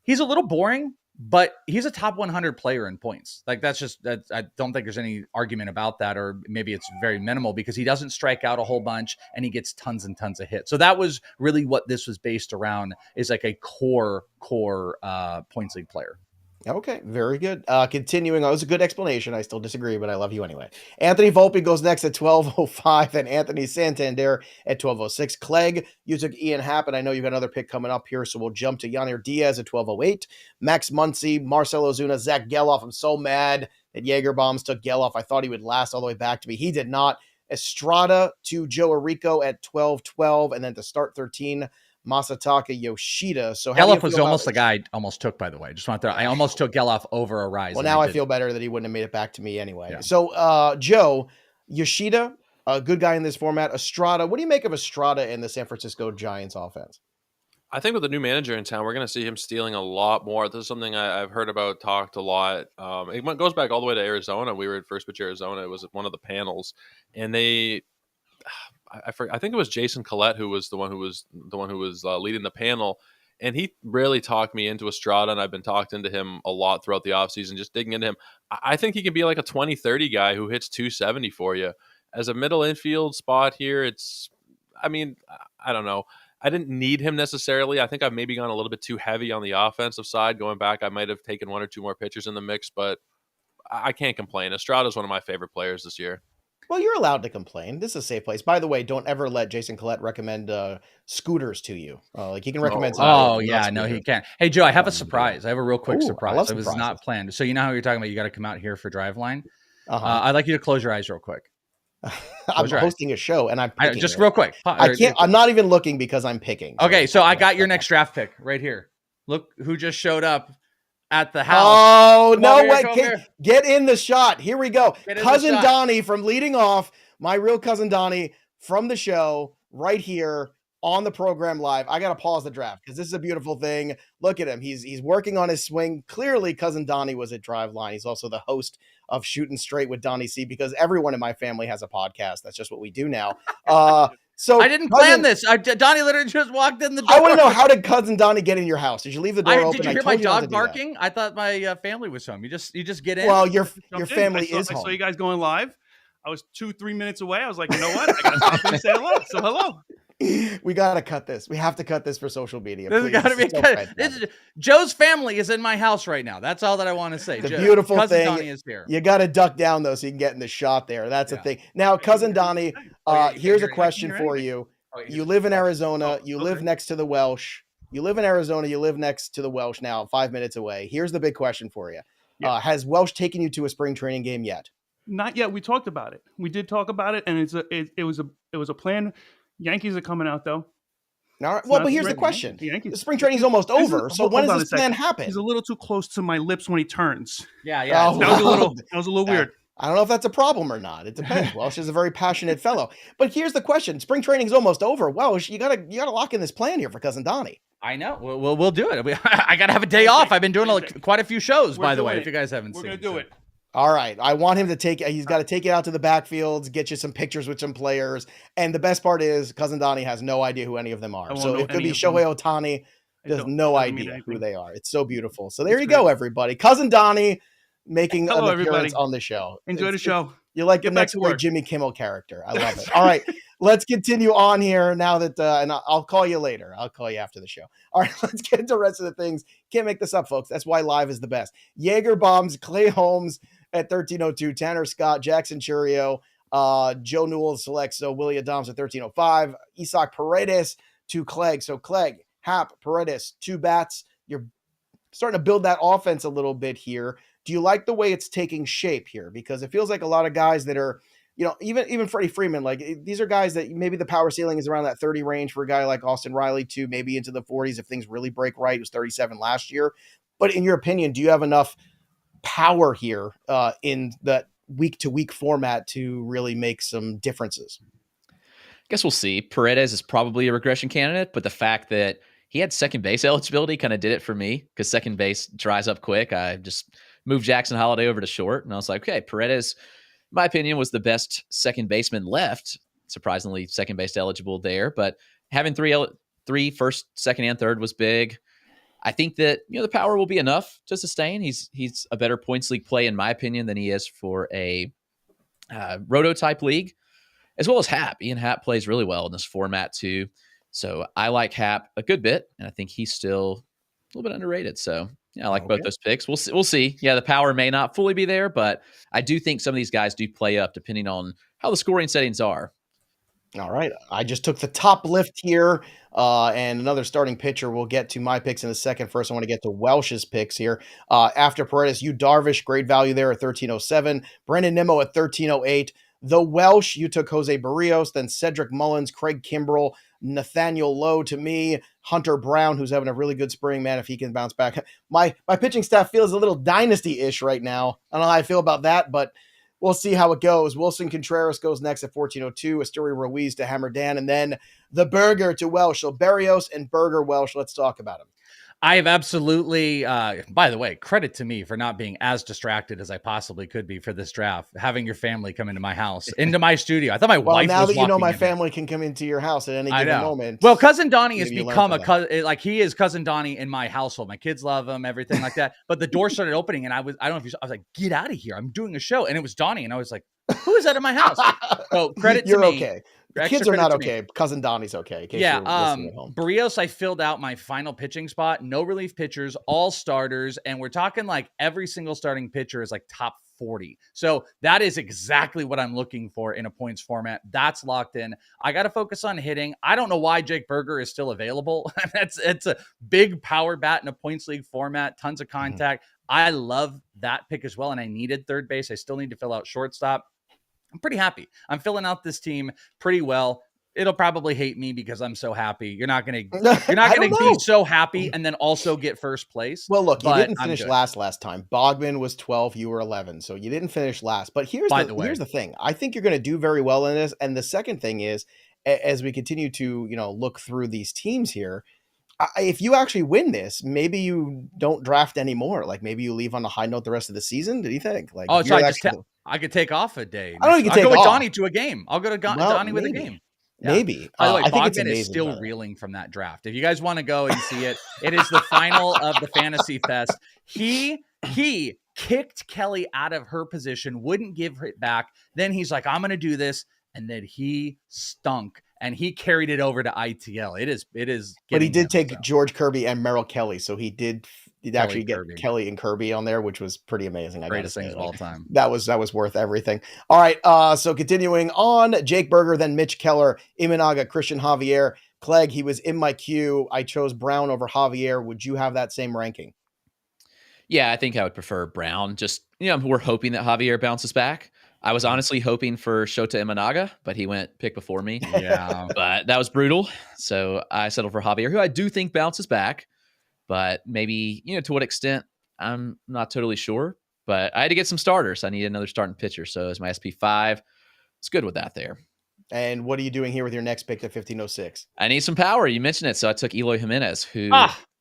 He's a little boring, but he's a top 100 player in points. That's just, I don't think there's any argument about that, or maybe it's very minimal because he doesn't strike out a whole bunch and he gets tons and tons of hits. So that was really what this was based around, is a core points league player. Okay, very good. Continuing, that was a good explanation. I still disagree, but I love you anyway. Anthony Volpe goes next at 12:05, and Anthony Santander at 12:06. Clegg, you took Ian Happ, and I know you've got another pick coming up here, so we'll jump to Yonir Diaz at 12:08. Max Muncy, Marcelo Zuna, Zach Geloff. I'm so mad that Jaeger Bombs took Geloff. I thought he would last all the way back to me. He did not. Estrada to Joe Orrico at 12:12, and then to start 13, Masataka Yoshida. So Geloff was almost the guy I almost took, by the way. I almost took Geloff over Arise. Well, now I feel better that he wouldn't have made it back to me anyway. Yeah. So, Joe, Yoshida, a good guy in this format. Estrada, what do you make of Estrada in the San Francisco Giants offense? I think with the new manager in town, we're going to see him stealing a lot more. This is something I've heard about, talked a lot. It goes back all the way to Arizona. We were at First Pitch Arizona. It was one of the panels, and I think it was Jason Collette who was the one who was leading the panel, and he really talked me into Estrada, and I've been talking to him a lot throughout the offseason, just digging into him. I think he can be like a 20-30 guy who hits 270 for you. As a middle infield spot here, I don't know. I didn't need him necessarily. I think I've maybe gone a little bit too heavy on the offensive side. Going back, I might have taken 1 or 2 more pitchers in the mix, but I can't complain. Estrada is one of my favorite players this year. Well, you're allowed to complain. This is a safe place. By the way, don't ever let Jason Collette recommend scooters to you. He can recommend. He can. Hey, Joe, I have a surprise. I have a real quick surprise. It was not planned. So you know how you're talking about you got to come out here for Driveline? I'd like you to close your eyes real quick. I'm hosting a show, and I'm picking real quick. I can't. I'm not even looking because I'm picking. Okay, so I got your next draft pick right here. Look who just showed up at the house. Oh, no way. Get in the shot. Here we go. Cousin Donnie from leading off. My real cousin Donnie from the show right here on the program live. I got to pause the draft because this is a beautiful thing. Look at him. He's working on his swing. Clearly, cousin Donnie was at Driveline. He's also the host of Shooting Straight with Donnie C, because everyone in my family has a podcast. That's just what we do now. So I didn't plan this. Donnie literally just walked in the door. I want to know, how did cousin Donnie get in your house? Did you leave the door open? Did you hear my dog barking? I thought my family was home. You just get in. Well, your family is home. I saw you guys going live. I was 2-3 minutes away. I was like, you know what? I got to stop and say hello. So hello. We got to cut this. We have to cut this for social media. This has got to be cut. Joe's family is in my house right now. That's all that I want to say. The beautiful cousin thing, Donnie is here. You got to duck down though so you can get in the shot there. That's the thing. Now, cousin Donnie, here's a question for you. You live in Arizona. You live next to the Welsh. You live in Arizona. You live next to the Welsh now, 5 minutes away. Here's the big question for you. Yeah. Has Welsh taken you to a spring training game yet? Not yet. We talked about it. We did talk about it, and it was a plan. Yankees are coming out though. All right. It's Well, not but here's the ready. question. The Yankees. The spring training's almost over. So when does this plan happen? He's a little too close to my lips when he turns. Yeah. Oh, That was a little weird. I don't know if that's a problem or not. It depends. Welsh is a very passionate fellow. But here's the question. Spring training's almost over. Welsh, you gotta lock in this plan here for Cousin Donnie. I know. We'll do it. I gotta have a day off. I've been doing quite a few shows, by the way. If you guys haven't seen, we're gonna do it. All right. I want him to he's got to take it out to the backfields, get you some pictures with some players. And the best part is Cousin Donnie has no idea who any of them are. So it could be Shohei Ohtani. There's no idea who they are. It's so beautiful. So there you go, everybody. Cousin Donnie making an appearance on the show. Enjoy the show. You're like the next Jimmy Kimmel character. I love it. All right. Let's continue on here now that, and I'll call you later. I'll call you after the show. All right, let's get into the rest of the things. Can't make this up, folks. That's why live is the best. Jaeger bombs, Clay Holmes at 1302, Tanner Scott, Jackson Churio, Joe Newell selects, so Willie Adams at 1305, Isaac Paredes to Clegg. So Clegg, Hap, Paredes, 2 bats. You're starting to build that offense a little bit here. Do you like the way it's taking shape here? Because it feels like a lot of guys that are, even Freddie Freeman, like these are guys that maybe the power ceiling is around that 30 range for a guy like Austin Riley too, maybe into the 40s if things really break right. It was 37 last year. But in your opinion, do you have enough power here in that week-to-week format to really make some differences? I guess we'll see. Paredes is probably a regression candidate, but the fact that he had second base eligibility kind of did it for me because second base dries up quick. I just moved Jackson Holiday over to short, and I was like, okay, Paredes, in my opinion, was the best second baseman left. Surprisingly, second base eligible there, but having three first, second, and third was big. I think that the power will be enough to sustain. He's a better points league play in my opinion than he is for a roto type league, as well as Hap. Ian Happ plays really well in this format too, so I like Hap a good bit, and I think he's still a little bit underrated. So yeah, I like both those picks. We'll see. Yeah, the power may not fully be there, but I do think some of these guys do play up depending on how the scoring settings are. All right. I just took the top lift here and another starting pitcher. We'll get to my picks in a second. First, I want to get to Welsh's picks here. After Paredes, you Darvish, great value there at 1307. Brandon Nimmo at 1308. The Welsh, you took Jose Barrios, then Cedric Mullins, Craig Kimbrell, Nathaniel Lowe to me, Hunter Brown, who's having a really good spring, man, if he can bounce back. My pitching staff feels a little dynasty-ish right now. I don't know how I feel about that, but we'll see how it goes. Wilson Contreras goes next at 1402, Asturi Ruiz to Hammer Dan, and then the Burger to Welsh. So Barrios and Burger Welsh, let's talk about him. I have absolutely, by the way, credit to me for not being as distracted as I possibly could be for this draft, having your family come into my house, into my studio. I thought my wife was now that you know my in family can come into your house at any given moment. Well, Cousin Donnie has become he is Cousin Donnie in my household. My kids love him, everything like that. But the door started opening and I don't know if I was like, get out of here. I'm doing a show. And it was Donnie. And I was like, who is that in my house? So credit to me. You're okay. The kids are not okay. Cousin Donnie's okay. Barrios, I filled out my final pitching spot. No relief pitchers, all starters. And we're talking like every single starting pitcher is like top 40. So that is exactly what I'm looking for in a points format. That's locked in. I got to focus on hitting. I don't know why Jake Berger is still available. It's a big power bat in a points league format, tons of contact. I love that pick as well. And I needed third base. I still need to fill out shortstop. I'm pretty happy. I'm filling out this team pretty well. It'll probably hate me because I'm so happy. You're not going to be so happy and then also get first place. Well, look, you didn't finish last time. Bogman was 12, you were 11, so you didn't finish last. But here's the thing. I think you're going to do very well in this. And the second thing is, as we continue to look through these teams here, if you actually win this, maybe you don't draft anymore. Like maybe you leave on a high note the rest of the season. Do you think? Like, I could take off a day. I don't know if you can take off. I'll go with off. Donnie to a game. I'll go to Donnie with a game. Yeah. Maybe. By the way, I think Bogman is still reeling from that draft. If you guys want to go and see it, it is the final of the Fantasy Fest. He kicked Kelly out of her position, wouldn't give it back. Then he's like, I'm going to do this. And then he stunk. And he carried it over to ITL. It is. But he did take George Kirby and Merrill Kelly, so he did you'd Kelly actually get Kirby. Kelly and Kirby on there, which was pretty amazing. Greatest things of all time. That was worth everything. All right. So continuing on, Jake Berger, then Mitch Keller, Imanaga, Christian Javier, Clegg. He was in my queue. I chose Brown over Javier. Would you have that same ranking? Yeah, I think I would prefer Brown. Just, we're hoping that Javier bounces back. I was honestly hoping for Shota Imanaga, but he went pick before me. Yeah. But that was brutal. So I settled for Javier, who I do think bounces back. But maybe, to what extent, I'm not totally sure. But I had to get some starters. I need another starting pitcher. So as my SP5, it's good with that there. And what are you doing here with your next pick at 1506? I need some power. You mentioned it. So I took Eloy Jimenez, who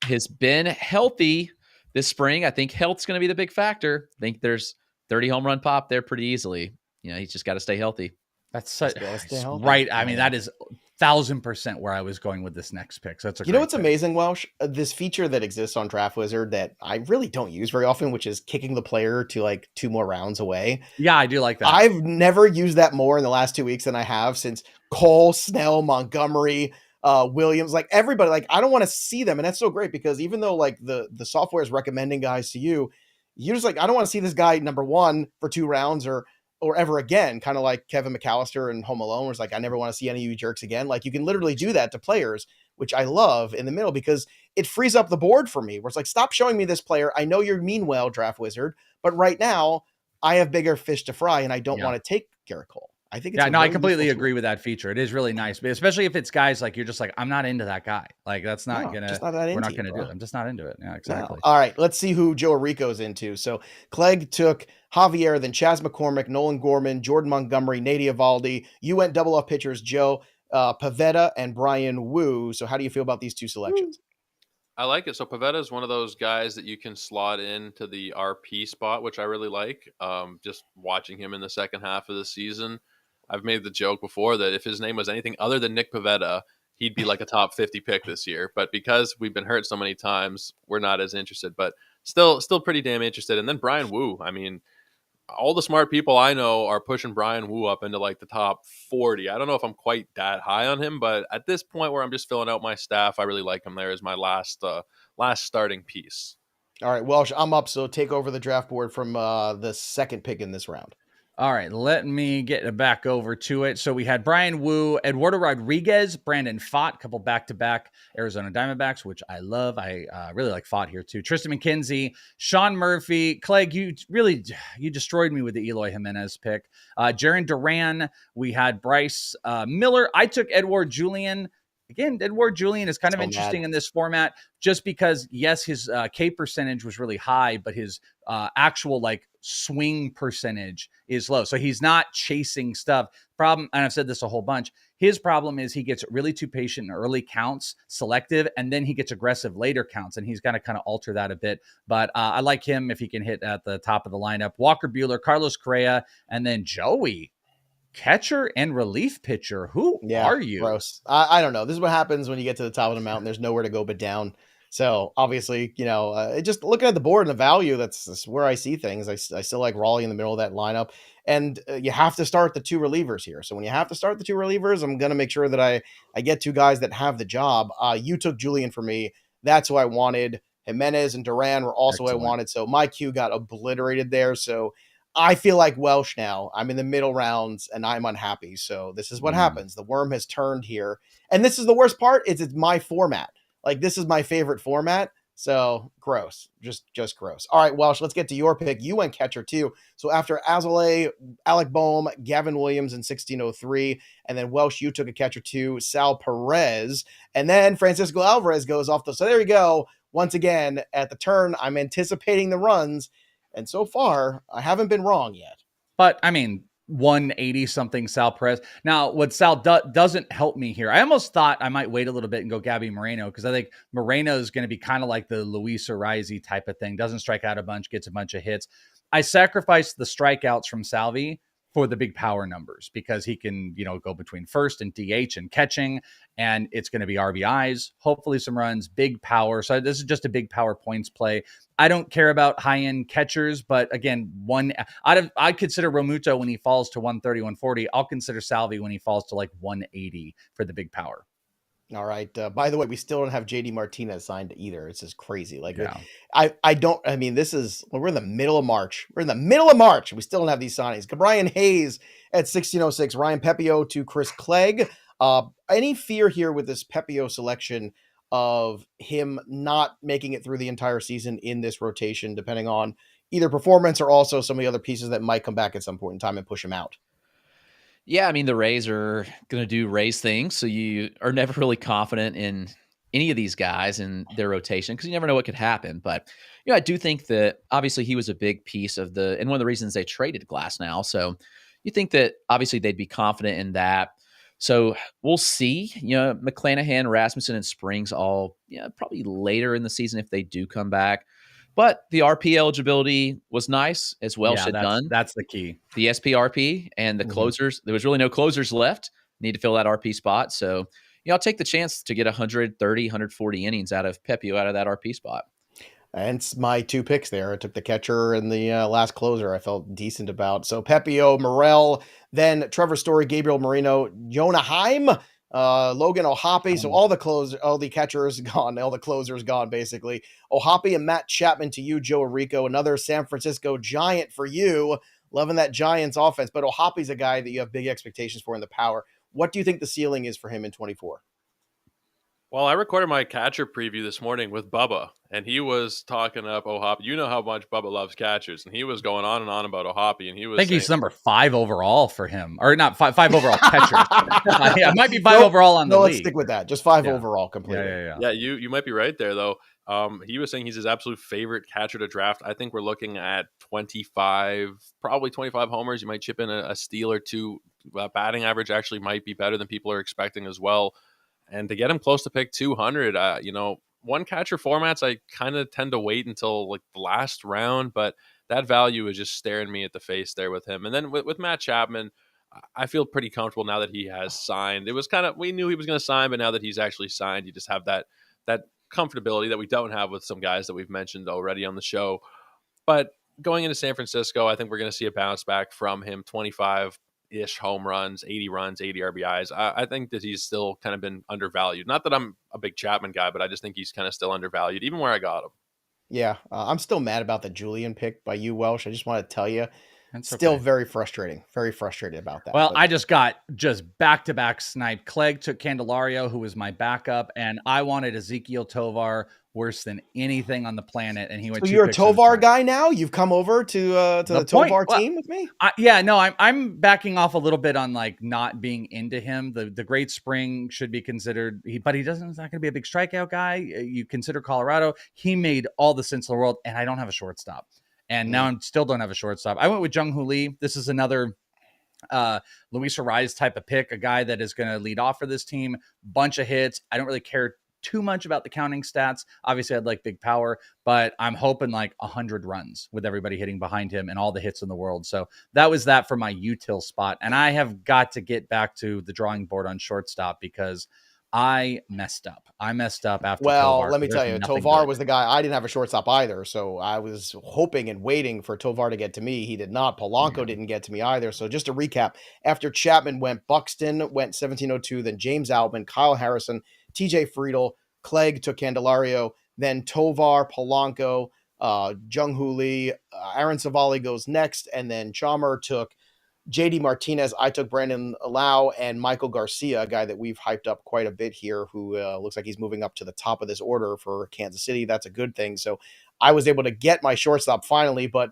has been healthy this spring. I think health's going to be the big factor. I think there's 30 home run pop there pretty easily. He's just got to stay healthy. That's such right. I mean, that is 1,000% where I was going with this next pick. So that's what's amazing, Welsh? This feature that exists on Draft Wizard that I really don't use very often, which is kicking the player to like 2 more rounds away. Yeah, I do like that. I've never used that more in the last 2 weeks than I have since Cole, Snell, Montgomery, Williams, like everybody. Like I don't want to see them, and that's so great because even though like the software is recommending guys to you, you're just like, I don't want to see this guy number 1 for 2 rounds or ever again, kind of like Kevin McAllister and Home Alone, where it's like, I never want to see any of you jerks again. Like you can literally do that to players, which I love in the middle because it frees up the board for me where it's like, stop showing me this player. I know you're mean well, Draft Wizard, but right now I have bigger fish to fry and I don't want to take Garrett Cole. I think it's I completely agree with that feature. It is really nice, but especially if it's guys like you're just like, I'm not into that guy. Like that's not we're not gonna do it. I'm just not into it. Yeah, exactly. No. All right, let's see who Joe Orrico's into. So Clegg took Javier, then Chas McCormick, Nolan Gorman, Jordan Montgomery, Nate Eovaldi. You went double off pitchers, Joe, Pavetta, and Brian Wu. So how do you feel about these 2 selections? I like it. So Pavetta is one of those guys that you can slot into the RP spot, which I really like. Just watching him in the second half of the season, I've made the joke before that if his name was anything other than Nick Pavetta, he'd be like a top 50 pick this year. But because we've been hurt so many times, we're not as interested. But still pretty damn interested. And then Brian Wu. I mean, all the smart people I know are pushing Brian Wu up into like the top 40. I don't know if I'm quite that high on him, but at this point where I'm just filling out my staff, I really like him there as my last starting piece. All right, Welsh, I'm up. So take over the draft board from the second pick in this round. All right, let me get back over to it. So we had Brian Wu, Eduardo Rodriguez, Brandon Pfaadt, couple back-to-back Arizona Diamondbacks, which I love. I really like Pfaadt here too. Tristan McKenzie, Sean Murphy, Clegg, you destroyed me with the Eloy Jimenez pick. Jaron Duran, we had Bryce Miller. I took Edward Julian. Again, Edward Julian is kind of interesting in this format just because, yes, his K percentage was really high, but his actual like swing percentage is low. So he's not chasing stuff. Problem, and I've said this a whole bunch, his problem is he gets really too patient in early counts, selective, and then he gets aggressive later counts, and he's going to kind of alter that a bit. But I like him if he can hit at the top of the lineup. Walker Buehler, Carlos Correa, and then Joey. Catcher and relief pitcher. Who are you? Gross. I don't know. This is what happens when you get to the top of the mountain. There's nowhere to go but down. So obviously, just looking at the board and the value, that's where I see things. I still like Raleigh in the middle of that lineup. And you have to start the 2 relievers here. So when you have to start the 2 relievers, I'm going to make sure that I get 2 guys that have the job. You took Julian for me. That's who I wanted. Jimenez and Duran were also who I wanted. So my queue got obliterated there. So I feel like Welsh now. I'm in the middle rounds and I'm unhappy. So this is what happens. The worm has turned here. And this is the worst part. It's my format. Like this is my favorite format. So gross. Just gross. All right, Welsh, let's get to your pick. You went catcher too. So after Azalea, Alec Boehm, Gavin Williams in 1603, and then Welsh, you took a catcher too, Sal Perez, and then Francisco Alvarez goes off. So there you go. Once again, at the turn, I'm anticipating the runs. And so far, I haven't been wrong yet. But, I mean, 180 something Sal Perez. Now, what Sal doesn't help me here. I almost thought I might wait a little bit and go Gabby Moreno because I think Moreno is going to be kind of like the Luis Arraez type of thing. Doesn't strike out a bunch, gets a bunch of hits. I sacrificed the strikeouts from Salvi for the big power numbers because he can, go between first and DH and catching, and it's going to be RBIs, hopefully some runs, big power. So this is just a big power points play. I don't care about high-end catchers, but again, I'd consider Romuto when he falls to 130, 140. I'll consider Salvi when he falls to like 180 for the big power. All right. By the way, we still don't have JD Martinez signed either. It's just crazy. Like, Yeah. I mean, we're in the middle of March. We're in the middle of March. We still don't have these signings. Brian Hayes at 1606, Ryan Pepio to Chris Clegg. Any fear here with this Pepio selection of him not making it through the entire season in this rotation, depending on either performance or also some of the other pieces that might come back at some point in time and push him out? Yeah, I mean, the Rays are going to do Rays things, so you are never really confident in any of these guys in their rotation because you never know what could happen. But I do think that obviously he was a big piece of and one of the reasons they traded Glass now. So you think that obviously they'd be confident in that. So we'll see. McClanahan, Rasmussen, and Springs all probably later in the season if they do come back. But the RP eligibility was nice, as Welsh had done. That's the key. The SPRP and the closers. There was really no closers left. Need to fill that RP spot. So, I'll take the chance to get 130, 140 innings out of Pepio out of that RP spot. And it's my two picks there. I took the catcher and the last closer I felt decent about. So Pepio, Morel, then Trevor Story, Gabriel Marino, Jonah Heim, Logan O'Hoppe. So all the catchers gone, all the closers gone, basically. O'Hoppe and Matt Chapman to you, Joe Orrico. Another San Francisco Giant for you. Loving that Giants offense. But O'Hoppe's a guy that you have big expectations for in the power. What do you think the ceiling is for him in 24? Well, I recorded my catcher preview this morning with Bubba, and he was talking up O'Hoppe. You know how much Bubba loves catchers, and he was going on and on about O'Hoppe, and he was I think he's number 5 overall for him, or not five overall catcher. It might be 5 overall on the league. Let's stick with that. Just 5 overall completely. Yeah, you might be right there, though. He was saying he's his absolute favorite catcher to draft. I think we're looking at 25, probably 25 homers. You might chip in a steal or two. Batting average actually might be better than people are expecting as well. And to get him close to pick 200, one catcher formats, I kind of tend to wait until like the last round, but that value is just staring me at the face there with him. And then with Matt Chapman, I feel pretty comfortable now that he has signed. It was we knew he was going to sign, but now that he's actually signed, you just have that comfortability that we don't have with some guys that we've mentioned already on the show. But going into San Francisco, I think we're going to see a bounce back from him. 25-ish home runs, 80 RBIs. I think that he's still kind of been undervalued. Not that I'm a big Chapman guy, but I just think he's kind of still undervalued, even where I got him. Yeah, I'm still mad about the Julian pick by you, Welsh. I just want to tell you, That's still okay. very frustrated about that. Well, I just got back-to-back snipe. Clegg took Candelario, who was my backup, and I wanted Ezekiel Tovar worse than anything on the planet, and he went. So you're a Tovar guy now? You've come over to the Tovar team with me? I'm backing off a little bit on like not being into him. The Great Spring should be considered, but he's not going to be a big strikeout guy. You consider Colorado. He made all the sense in the world, and I don't have a shortstop. And now I still don't have a shortstop. I went with Jung-Hoo Lee. This is another Luis Ariz type of pick, a guy that is going to lead off for this team. Bunch of hits. I don't really care too much about the counting stats. Obviously, I'd like big power, but I'm hoping like 100 runs with everybody hitting behind him and all the hits in the world. So that was that for my util spot. And I have got to get back to the drawing board on shortstop because I messed up. After Tovar. Let me tell you, Tovar was the guy. I didn't have a shortstop either, so I was hoping and waiting for Tovar to get to me. He did not. Polanco didn't get to me either. So just to recap, after Chapman went, Buxton went 1702, then James Outman, Kyle Harrison, TJ Friedel, Clegg took Candelario, then Tovar, Polanco, Jung-Hoo Lee, Aaron Savali goes next, and then Chalmer took JD Martinez. I took Brandon Lau and Michael Garcia, a guy that we've hyped up quite a bit here, who looks like he's moving up to the top of this order for Kansas City. That's a good thing. So I was able to get my shortstop finally, but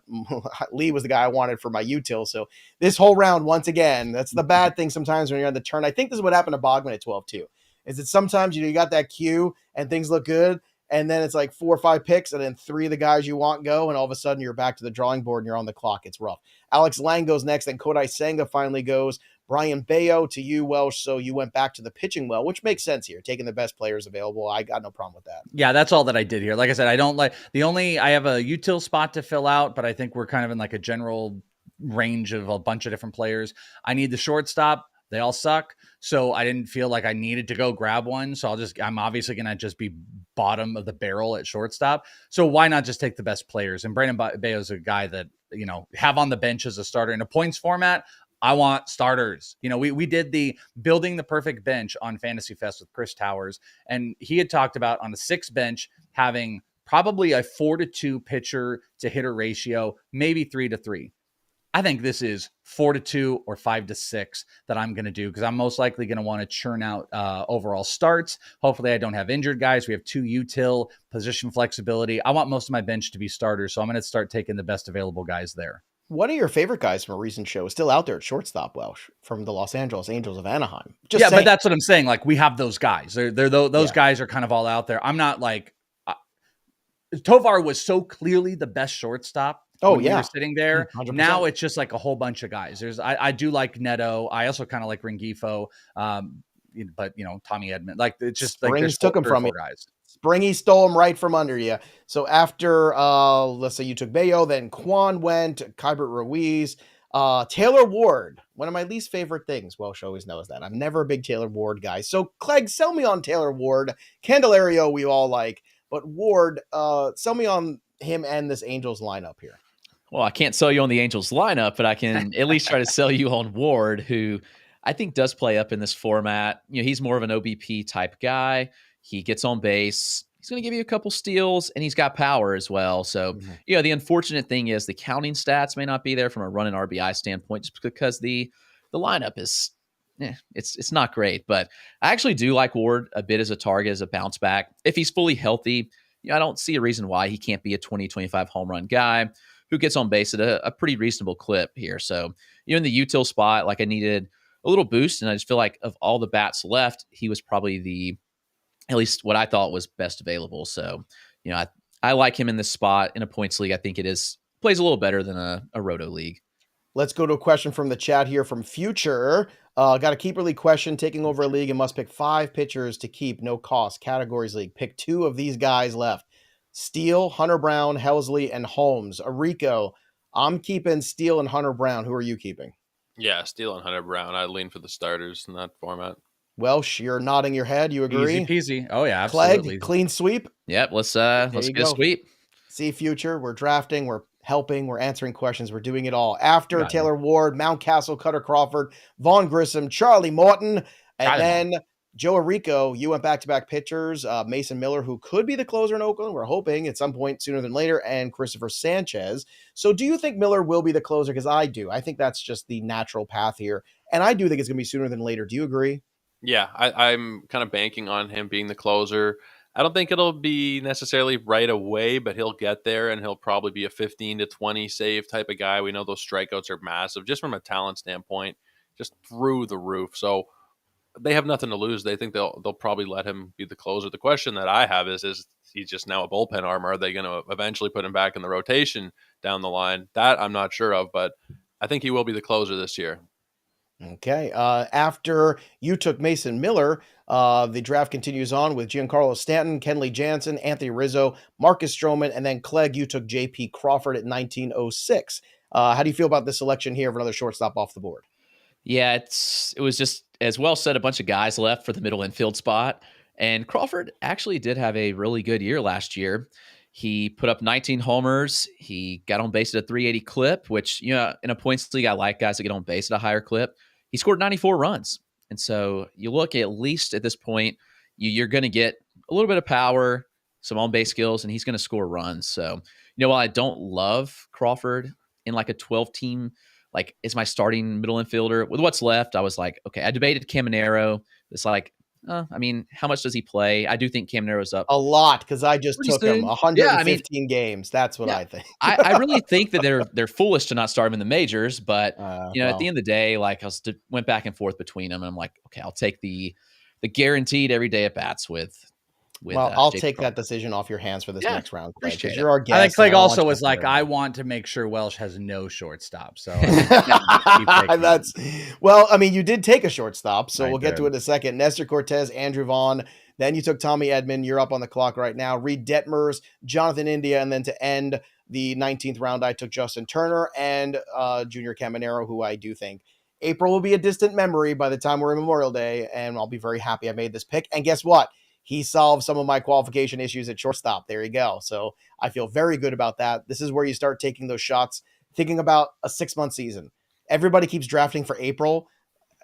Lee was the guy I wanted for my util. So this whole round, once again, that's the bad thing sometimes when you're on the turn. I think this is what happened to Bogman at 12 too, is that sometimes you got that queue and things look good, and then it's like 4 or 5 picks, and then 3 of the guys you want go, and all of a sudden you're back to the drawing board and you're on the clock. It's rough. Alex Lang goes next, then Kodai Senga finally goes. Brian Bayo to you, Welsh. So you went back to the pitching well, which makes sense here, taking the best players available. I got no problem with that. Yeah, that's all that I did here. Like I said, I have a util spot to fill out, but I think we're kind of in like a general range of a bunch of different players. I need the shortstop. They all suck. So I didn't feel like I needed to go grab one. So I'm obviously going to just be bottom of the barrel at shortstop. So why not just take the best players? And Brandon Bayo's a guy that, have on the bench as a starter in a points format. I want starters. We did the building the perfect bench on Fantasy Fest with Chris Towers, and he had talked about on the 6 bench having probably a 4-2 pitcher to hitter ratio, maybe 3-3. I think this is 4-2 or 5-6 that I'm going to do, because I'm most likely going to want to churn out overall starts. Hopefully I don't have injured guys. We have 2 util, position flexibility. I want most of my bench to be starters, so I'm going to start taking the best available guys there. One of your favorite guys from a recent show is still out there at shortstop, Welsh, from the Los Angeles Angels of Anaheim. Just saying. But that's what I'm saying. Like, we have those guys. Those guys are kind of all out there. I'm not like Tovar was so clearly the best shortstop. We were sitting there. 100%. Now it's just like a whole bunch of guys. I do like Neto. I also kind of like Rengifo. But Tommy Edman. Like, it's just like Springs took him from me. Guys. Springy stole him right from under you. So after, let's say you took Bayo, then Quan went, Kybert Ruiz, Taylor Ward, one of my least favorite things. Welsh always knows that. I'm never a big Taylor Ward guy. So Clegg, sell me on Taylor Ward. Candelario we all like, but Ward, sell me on him and this Angels lineup here. Well, I can't sell you on the Angels lineup, but I can at least try to sell you on Ward, who I think does play up in this format. He's more of an OBP type guy. He gets on base. He's going to give you a couple steals, and he's got power as well. So, the unfortunate thing is the counting stats may not be there from a run and RBI standpoint, just because the lineup is, it's not great. But I actually do like Ward a bit as a target, as a bounce back. If he's fully healthy, I don't see a reason why he can't be a 20-25 home run guy who gets on base at a pretty reasonable clip here. So, in the util spot, like, I needed a little boost, and I just feel like of all the bats left, he was probably at least what I thought was best available. So, I like him in this spot in a points league. I think plays a little better than a roto league. Let's go to a question from the chat here from Future. Got a keeper league question. Taking over a league and must pick 5 pitchers to keep, no cost. Categories league. Pick 2 of these guys left. Steele, Hunter Brown, Helsley, and Holmes. Orrico, I'm keeping Steele and Hunter Brown. Who are you keeping? Yeah, Steele and Hunter Brown. I lean for the starters in that format. Welsh, you're nodding your head. You agree? Easy peasy. Oh yeah, absolutely. Clegg, clean sweep. Yep. Let's get a sweep. See, Future. We're drafting. We're helping. We're answering questions. We're doing it all. After Taylor Ward, Mountcastle, Cutter Crawford, Vaughn Grissom, Charlie Morton, and then Joe Orrico. You went back-to-back pitchers. Mason Miller, who could be the closer in Oakland. We're hoping at some point sooner than later, and Christopher Sanchez. So do you think Miller will be the closer? Because I do. I think that's just the natural path here. And I do think it's going to be sooner than later. Do you agree? Yeah, I'm kind of banking on him being the closer. I don't think it'll be necessarily right away, but he'll get there, and he'll probably be a 15 to 20 save type of guy. We know those strikeouts are massive, just from a talent standpoint, just through the roof. So they have nothing to lose. They think they'll probably let him be the closer. The question that I have is he's just now a bullpen arm? Are they going to eventually put him back in the rotation down the line? That I'm not sure of, but I think he will be the closer this year. Okay. After you took Mason Miller, the draft continues on with Giancarlo Stanton, Kenley Jansen, Anthony Rizzo, Marcus Stroman, and then Clegg, you took J.P. Crawford at 1906. How do you feel about this selection here of another shortstop off the board? Yeah, it was just, as well said, a bunch of guys left for the middle infield spot. And Crawford actually did have a really good year last year. He put up 19 homers. He got on base at a 380 clip, which, in a points league, I like guys that get on base at a higher clip. He scored 94 runs. And so you look, at least at this point, you're going to get a little bit of power, some on-base skills, and he's going to score runs. So, while I don't love Crawford in like a 12-team, like, is my starting middle infielder, with what's left, I was like, okay, I debated Caminero. It's like, how much does he play? I do think Caminero's up a lot, because I just took him 115 games. That's what I think. I really think that they're foolish to not start him in the majors, but at the end of the day, like, went back and forth between them, and I'm like, okay, I'll take the guaranteed everyday at bats with. I'll take that decision off your hands for this next round, Clegg, because you're our guest. I think Clegg also was like, I want to make sure Welsh has no shortstop. So that's, well, I mean, you did take a shortstop, so we'll get to it in a second. Nestor Cortez, Andrew Vaughn. Then you took Tommy Edman. You're up on the clock right now. Reed Detmers, Jonathan India, and then to end the 19th round, I took Justin Turner and Junior Caminero, who I do think April will be a distant memory by the time we're in Memorial Day, and I'll be very happy I made this pick. And guess what? He solved some of my qualification issues at shortstop. There you go. So I feel very good about that. This is where you start taking those shots, thinking about a 6-month season. everybody keeps drafting for April.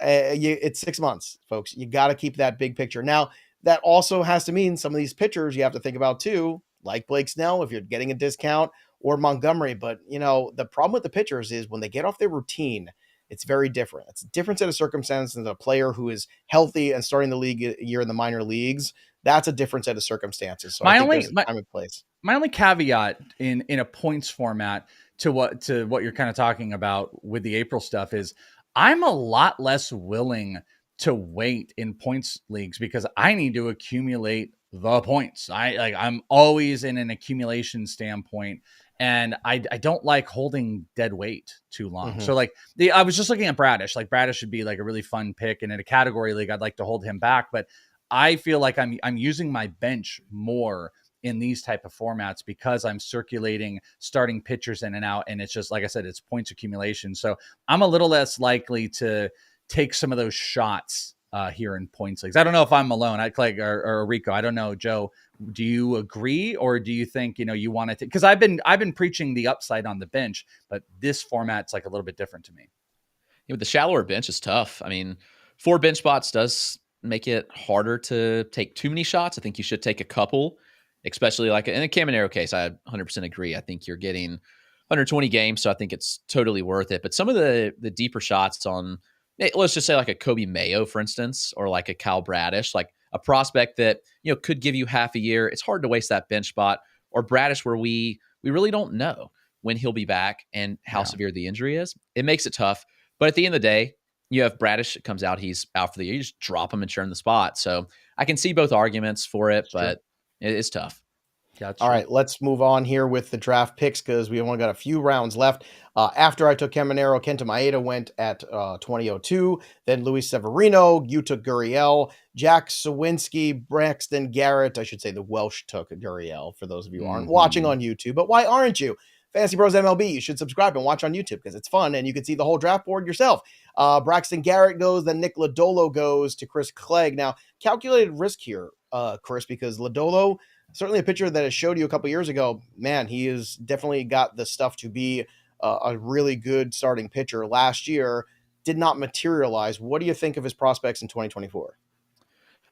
It's 6 months, folks. You got to keep that big picture. Now, that also has to mean some of these pitchers you have to think about too, like Blake Snell, if you're getting a discount, or Montgomery. But, the problem with the pitchers is when they get off their routine, it's very different. It's a different set of circumstances than a player who is healthy and starting the league year in the minor leagues. That's a different set of circumstances. So I think there's a time and place. My only caveat in a points format to what you're kind of talking about with the April stuff is I'm a lot less willing to wait in points leagues because I need to accumulate the points. I'm always in an accumulation standpoint, and I don't like holding dead weight too long. So I was just looking at Bradish. Like Bradish should be like a really fun pick, and in a category league, I'd like to hold him back, but I feel like I'm using my bench more in these type of formats because I'm circulating starting pitchers in and out. And it's just, like I said, it's points accumulation. So I'm a little less likely to take some of those shots here in points leagues. I don't know if I'm alone. Clegg or Orrico. I don't know. Joe, do you agree? Or do you think, you want to, because I've been preaching the upside on the bench, but this format's like a little bit different to me. With the shallower bench is tough. I mean, 4 bench spots does make it harder to take too many shots. I think you should take a couple, especially like in a Caminero case. I 100% agree. I think you're getting 120 games, so I think it's totally worth it. But some of the deeper shots on, let's just say like a Kobe Mayo, for instance, or like a Kyle Bradish, like a prospect that, could give you half a year. It's hard to waste that bench spot. Or Bradish, where we really don't know when he'll be back and how severe the injury is. It makes it tough. But at the end of the day, you have Bradish that comes out, he's out for the year. You just drop him and churn the spot. So I can see both arguments for it, but it's tough. Gotcha. All right, let's move on here with the draft picks because we only got a few rounds left. After I took Caminero, Kenta Maeda went at 2002. Then Luis Severino, you took Gurriel, Jack Sawinski, Braxton Garrett. I should say the Welsh took Gurriel for those of you who aren't watching on YouTube. But why aren't you? FantasyPros MLB, you should subscribe and watch on YouTube because it's fun and you can see the whole draft board yourself. Braxton Garrett goes, then Nick Lodolo goes to Chris Clegg. Now, calculated risk here, Chris, because Lodolo, certainly a pitcher that I showed you a couple years ago, man, he has definitely got the stuff to be a really good starting pitcher. Last year did not materialize. What do you think of his prospects in 2024?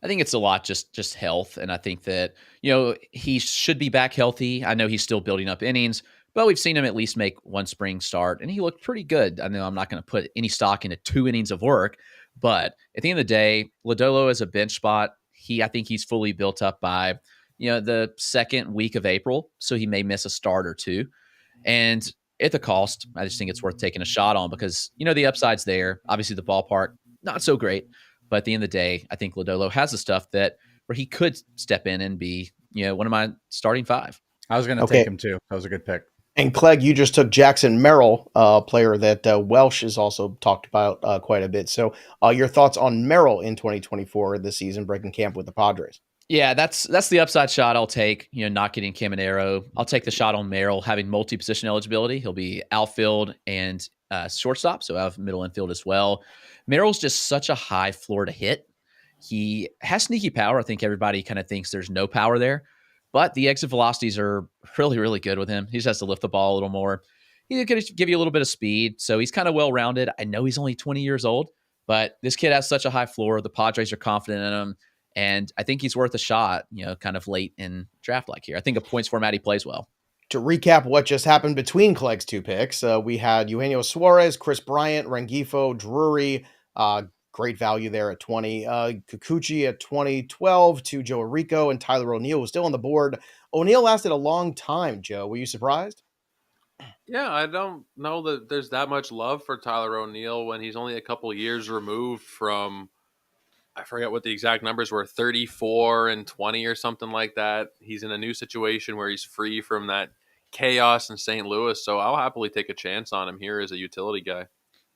I think it's a lot just health. And I think that, he should be back healthy. I know he's still building up innings, but we've seen him at least make one spring start, and he looked pretty good. I know I'm not going to put any stock into 2 innings of work, but at the end of the day, Lodolo is a bench spot. I think he's fully built up by, the second week of April, so he may miss a start or two. And at the cost, I just think it's worth taking a shot on because, the upside's there. Obviously, the ballpark, not so great. But at the end of the day, I think Lodolo has the stuff where he could step in and be, one of my starting 5. I was going to take him too. That was a good pick. And Clegg, you just took Jackson Merrill, player that Welsh has also talked about quite a bit. So your thoughts on Merrill in 2024 this season, breaking camp with the Padres? Yeah, that's the upside shot I'll take, not getting Caminero. I'll take the shot on Merrill having multi-position eligibility. He'll be outfield and shortstop, so out of middle infield as well. Merrill's just such a high floor to hit. He has sneaky power. I think everybody kind of thinks there's no power there, but the exit velocities are really, really good with him. He just has to lift the ball a little more. He could give you a little bit of speed, so he's kind of well-rounded. I know he's only 20 years old, but this kid has such a high floor. The Padres are confident in him, and I think he's worth a shot, kind of late in draft like here. I think a points format, he plays well. To recap what just happened between Clegg's 2 picks, we had Eugenio Suarez, Chris Bryant, Rengifo, Drury, great value there at 20. Kikuchi at 2012 to Joe Orrico, and Tyler O'Neill was still on the board. O'Neill lasted a long time, Joe. Were you surprised? Yeah, I don't know that there's that much love for Tyler O'Neill when he's only a couple years removed from, I forget what the exact numbers were, 34 and 20 or something like that. He's in a new situation where he's free from that chaos in St. Louis, so I'll happily take a chance on him here as a utility guy.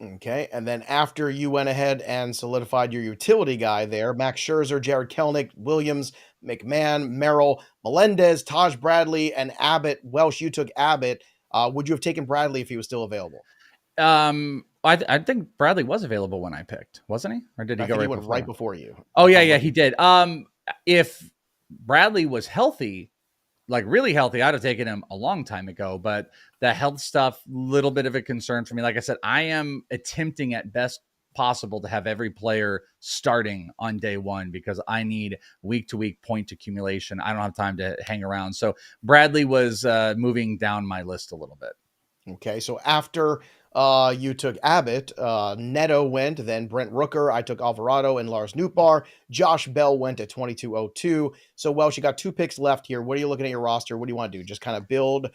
Okay, and then after you went ahead and solidified your utility guy there, Max Scherzer, Jared Kelenic, Williams, McMahon, Merrill, Melendez, Taj Bradley, and Abbott. Welsh, you took Abbott. Would you have taken Bradley if he was still available? I think Bradley was available when I picked, wasn't he? Or did he go right before? Right before you? Oh, yeah, he did. If Bradley was healthy, like really healthy, I'd have taken him a long time ago. But the health stuff, little bit of a concern for me. Like I said, I am attempting at best possible to have every player starting on day one because I need week to week point accumulation. I don't have time to hang around. So Bradley was moving down my list a little bit. Okay, so after you took Abbott, Neto went, then Brent Rooker. I took Alvarado and Lars Nootbaar. Josh Bell went at 2202. So Welsh, you got 2 picks left here. What are you looking at your roster? What do you want to do? Just kind of build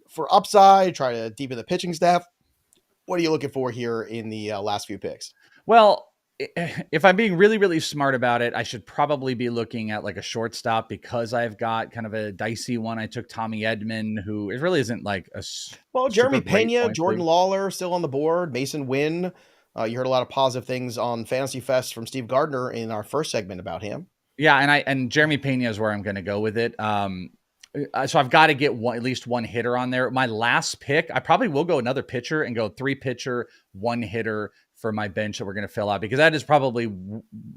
for upside, try to deepen the pitching staff. What are you looking for here in the last few picks? Well, if I'm being really, really smart about it, I should probably be looking at like a shortstop because I've got kind of a dicey one. I took Tommy Edman, who it really isn't like a Jeremy super great Pena, point Jordan proof. Lawler still on the board, Mason Wynn. You heard a lot of positive things on Fantasy Fest from Steve Gardner in our first segment about him. Yeah, and Jeremy Pena is where I'm going to go with it. So I've got to get at least one hitter on there. My last pick, I probably will go another pitcher and go 3 pitcher, 1 hitter for my bench that we're going to fill out because that is probably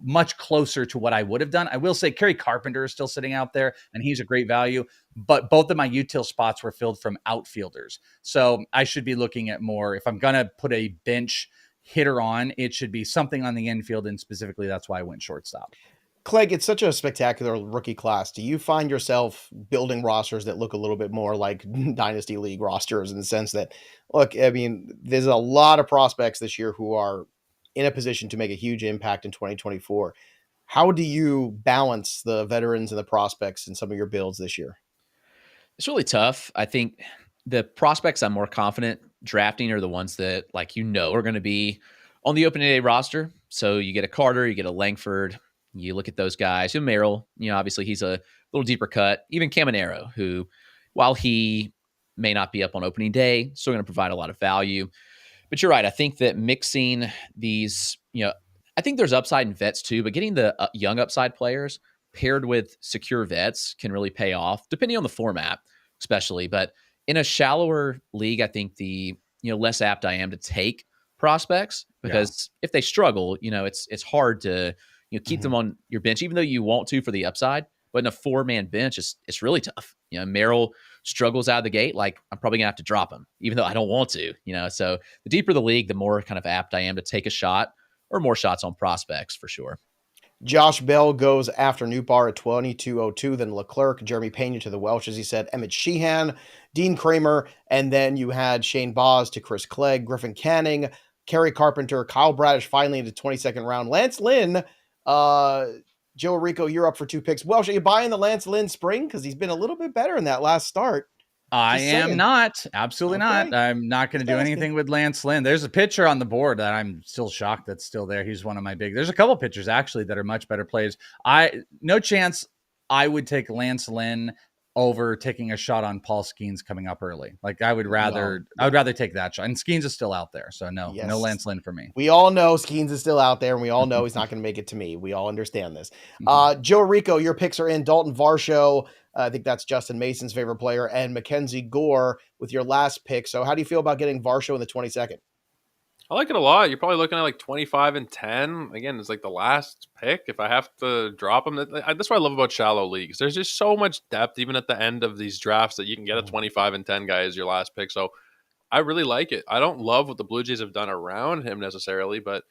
much closer to what I would have done. I will say Kerry Carpenter is still sitting out there and he's a great value, but both of my util spots were filled from outfielders. So I should be looking at more. If I'm going to put a bench hitter on, it should be something on the infield, and specifically that's why I went shortstop. Clegg, it's such a spectacular rookie class. Do you find yourself building rosters that look a little bit more like Dynasty League rosters in the sense that, look, I mean, there's a lot of prospects this year who are in a position to make a huge impact in 2024. How do you balance the veterans and the prospects in some of your builds this year? It's really tough. I think the prospects I'm more confident drafting are the ones that, like, are going to be on the opening day roster. So you get a Carter, you get a Langford, you look at those guys. Merrill, obviously he's a little deeper cut. Even Caminero, who, while he may not be up on opening day, still going to provide a lot of value. But you're right. I think that mixing these, I think there's upside in vets too, but getting the young upside players paired with secure vets can really pay off, depending on the format, especially. But in a shallower league, I think the less apt I am to take prospects because if they struggle, it's hard to keep them on your bench, even though you want to for the upside. But in a 4-man bench, it's really tough. Merrill struggles out of the gate. Like, I'm probably gonna have to drop him, even though I don't want to. So the deeper the league, the more kind of apt I am to take a shot or more shots on prospects for sure. Josh Bell goes after Nootbaar at 2202, then Leclerc, Jeremy Pena to the Welsh, as he said, Emmett Sheehan, Dean Kramer, and then you had Shane Boz to Chris Clegg, Griffin Canning, Kerry Carpenter, Kyle Bradish finally into 22nd round, Lance Lynn, Joe Orrico, you're up for 2 picks. Welsh, are you buying the Lance Lynn spring? Because he's been a little bit better in that last start. I am not. Absolutely not. I'm not going to do anything with Lance Lynn. There's a pitcher on the board that I'm still shocked that's still there. He's one of my there's a couple pitchers actually that are much better plays. No chance I would take Lance Lynn over taking a shot on Paul Skeens coming up early. Like, I would rather take that shot. And Skeens is still out there. So no Lance Lynn for me. We all know Skeens is still out there, and we all know he's not going to make it to me. We all understand this. Joe Orrico, your picks are in. Dalton Varsho, I think that's Justin Mason's favorite player, and Mackenzie Gore with your last pick. So how do you feel about getting Varsho in the 22nd? I like it a lot. You're probably looking at like 25 and 10. Again, it's like the last pick. If I have to drop them, that's what I love about shallow leagues. There's just so much depth, even at the end of these drafts, that you can get a 25 and 10 guy as your last pick. So I really like it. I don't love what the Blue Jays have done around him necessarily, but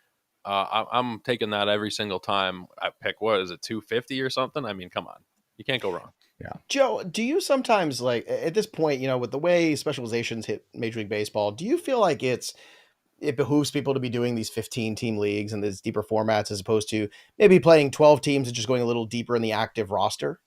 I'm taking that every single time I pick. What is it, 250 or something? I mean, come on. You can't go wrong. Yeah. Joe, do you sometimes, like, at this point, with the way specializations hit Major League Baseball, do you feel like it behooves people to be doing these 15-team leagues and these deeper formats as opposed to maybe playing 12 teams and just going a little deeper in the active roster?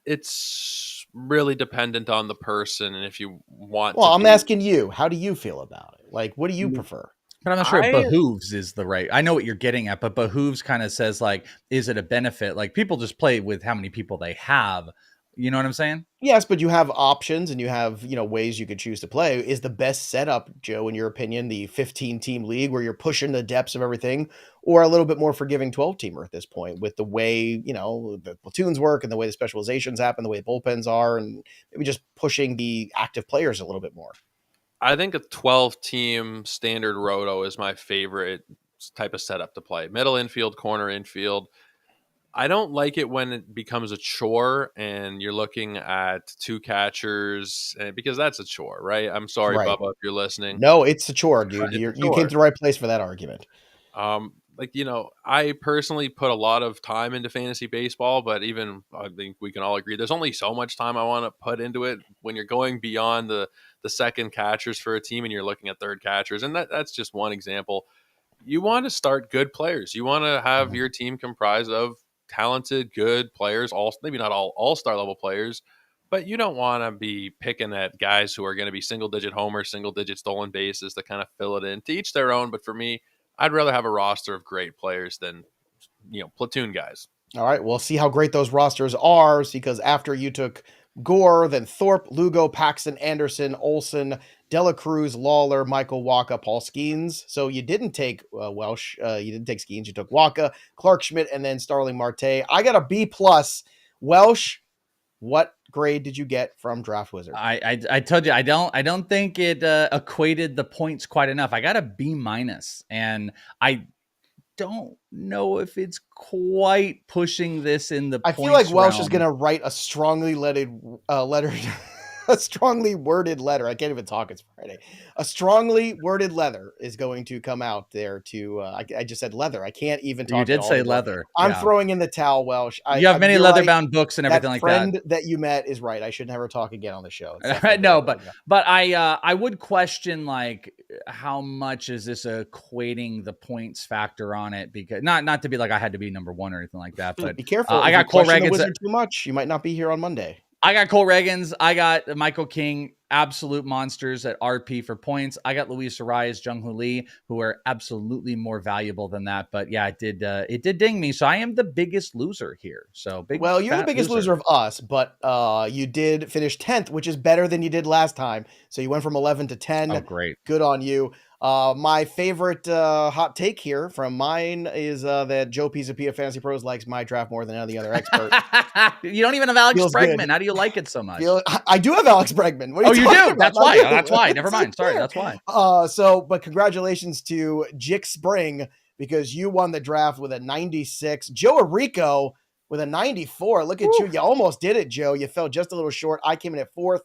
It's really dependent on the person, and if you want I'm asking you, how do you feel about it? Like, what do you prefer? But I'm not sure behooves is the right. I know what you're getting at, but behooves kind of says, like, is it a benefit? Like, people just play with how many people they have. You know what I'm saying? Yes, but you have options and you have, ways you could choose to play. Is the best setup, Joe, in your opinion, the 15-team league where you're pushing the depths of everything, or a little bit more forgiving 12-teamer at this point with the way, the platoons work and the way the specializations happen, the way bullpens are, and maybe just pushing the active players a little bit more? I think a 12-team standard roto is my favorite type of setup to play. Middle infield, corner infield. I don't like it when it becomes a chore and you're looking at 2 catchers, because that's a chore, right? I'm sorry, Right. Bubba, if you're listening. No, it's a chore, dude. It's a You came chore. to the right place for that argument. Like, I personally put a lot of time into fantasy baseball, but even I think we can all agree there's only so much time I want to put into it when you're going beyond the second catchers for a team and you're looking at third catchers. And that's just one example. You want to start good players. You want to have your team comprised of talented, good players, maybe not all-star level players, but you don't want to be picking at guys who are going to be single-digit homers, single-digit stolen bases to kind of fill it in. To each their own, but for me, I'd rather have a roster of great players than, platoon guys. All right, we'll see how great those rosters are, because after you took Gore, then Thorpe, Lugo, Paxton, Anderson, Olson, Dela Cruz, Lawler, Michael Waka, Paul Skeens. So you didn't take Welsh. You didn't take Skeens. You took Waka, Clark Schmidt, and then Starling Marte. I got a B plus. Welsh, what grade did you get from Draft Wizard? I told you I don't think it equated the points quite enough. I got a B minus, and I don't know if it's quite pushing this in the. I feel like Welsh realm. is going to write a strongly letter, a strongly worded letter. I can't even talk. It's Friday. A strongly worded letter is going to come out there to. I just said leather. I can't even talk. You did say leather. I'm throwing in the towel, Welsh. You have many leather-bound books and everything like that. Friend that you met is right. I should never talk again on the show. No, but I would question, like, how much is this equating the points factor on it? Because not to be like I had to be number one or anything like that, but be careful. I got Cole Reagans too much. You might not be here on Monday. I got Cole Reagans. I got Michael King, absolute monsters at RP for points. I got Luis Arias, Jung Hoo Lee, who are absolutely more valuable than that. But yeah, it did ding me. So I am the biggest loser here. So you're the biggest loser of us, but you did finish 10th, which is better than you did last time. So you went from 11 to 10. Oh, great. Good on you. My favorite hot take here from mine is that Joe Pisapia Fantasy Pros likes my draft more than any other expert. You don't even have Alex Feels Bregman. good. How do you like it so much? I do have Alex Bregman. What are you do? That's why. That's why. Never mind. Sorry. That's why. But congratulations to Jick Spring, because you won the draft with a 96. Joe Orrico with a 94. Look at you. You almost did it, Joe. You fell just a little short. I came in at 4th.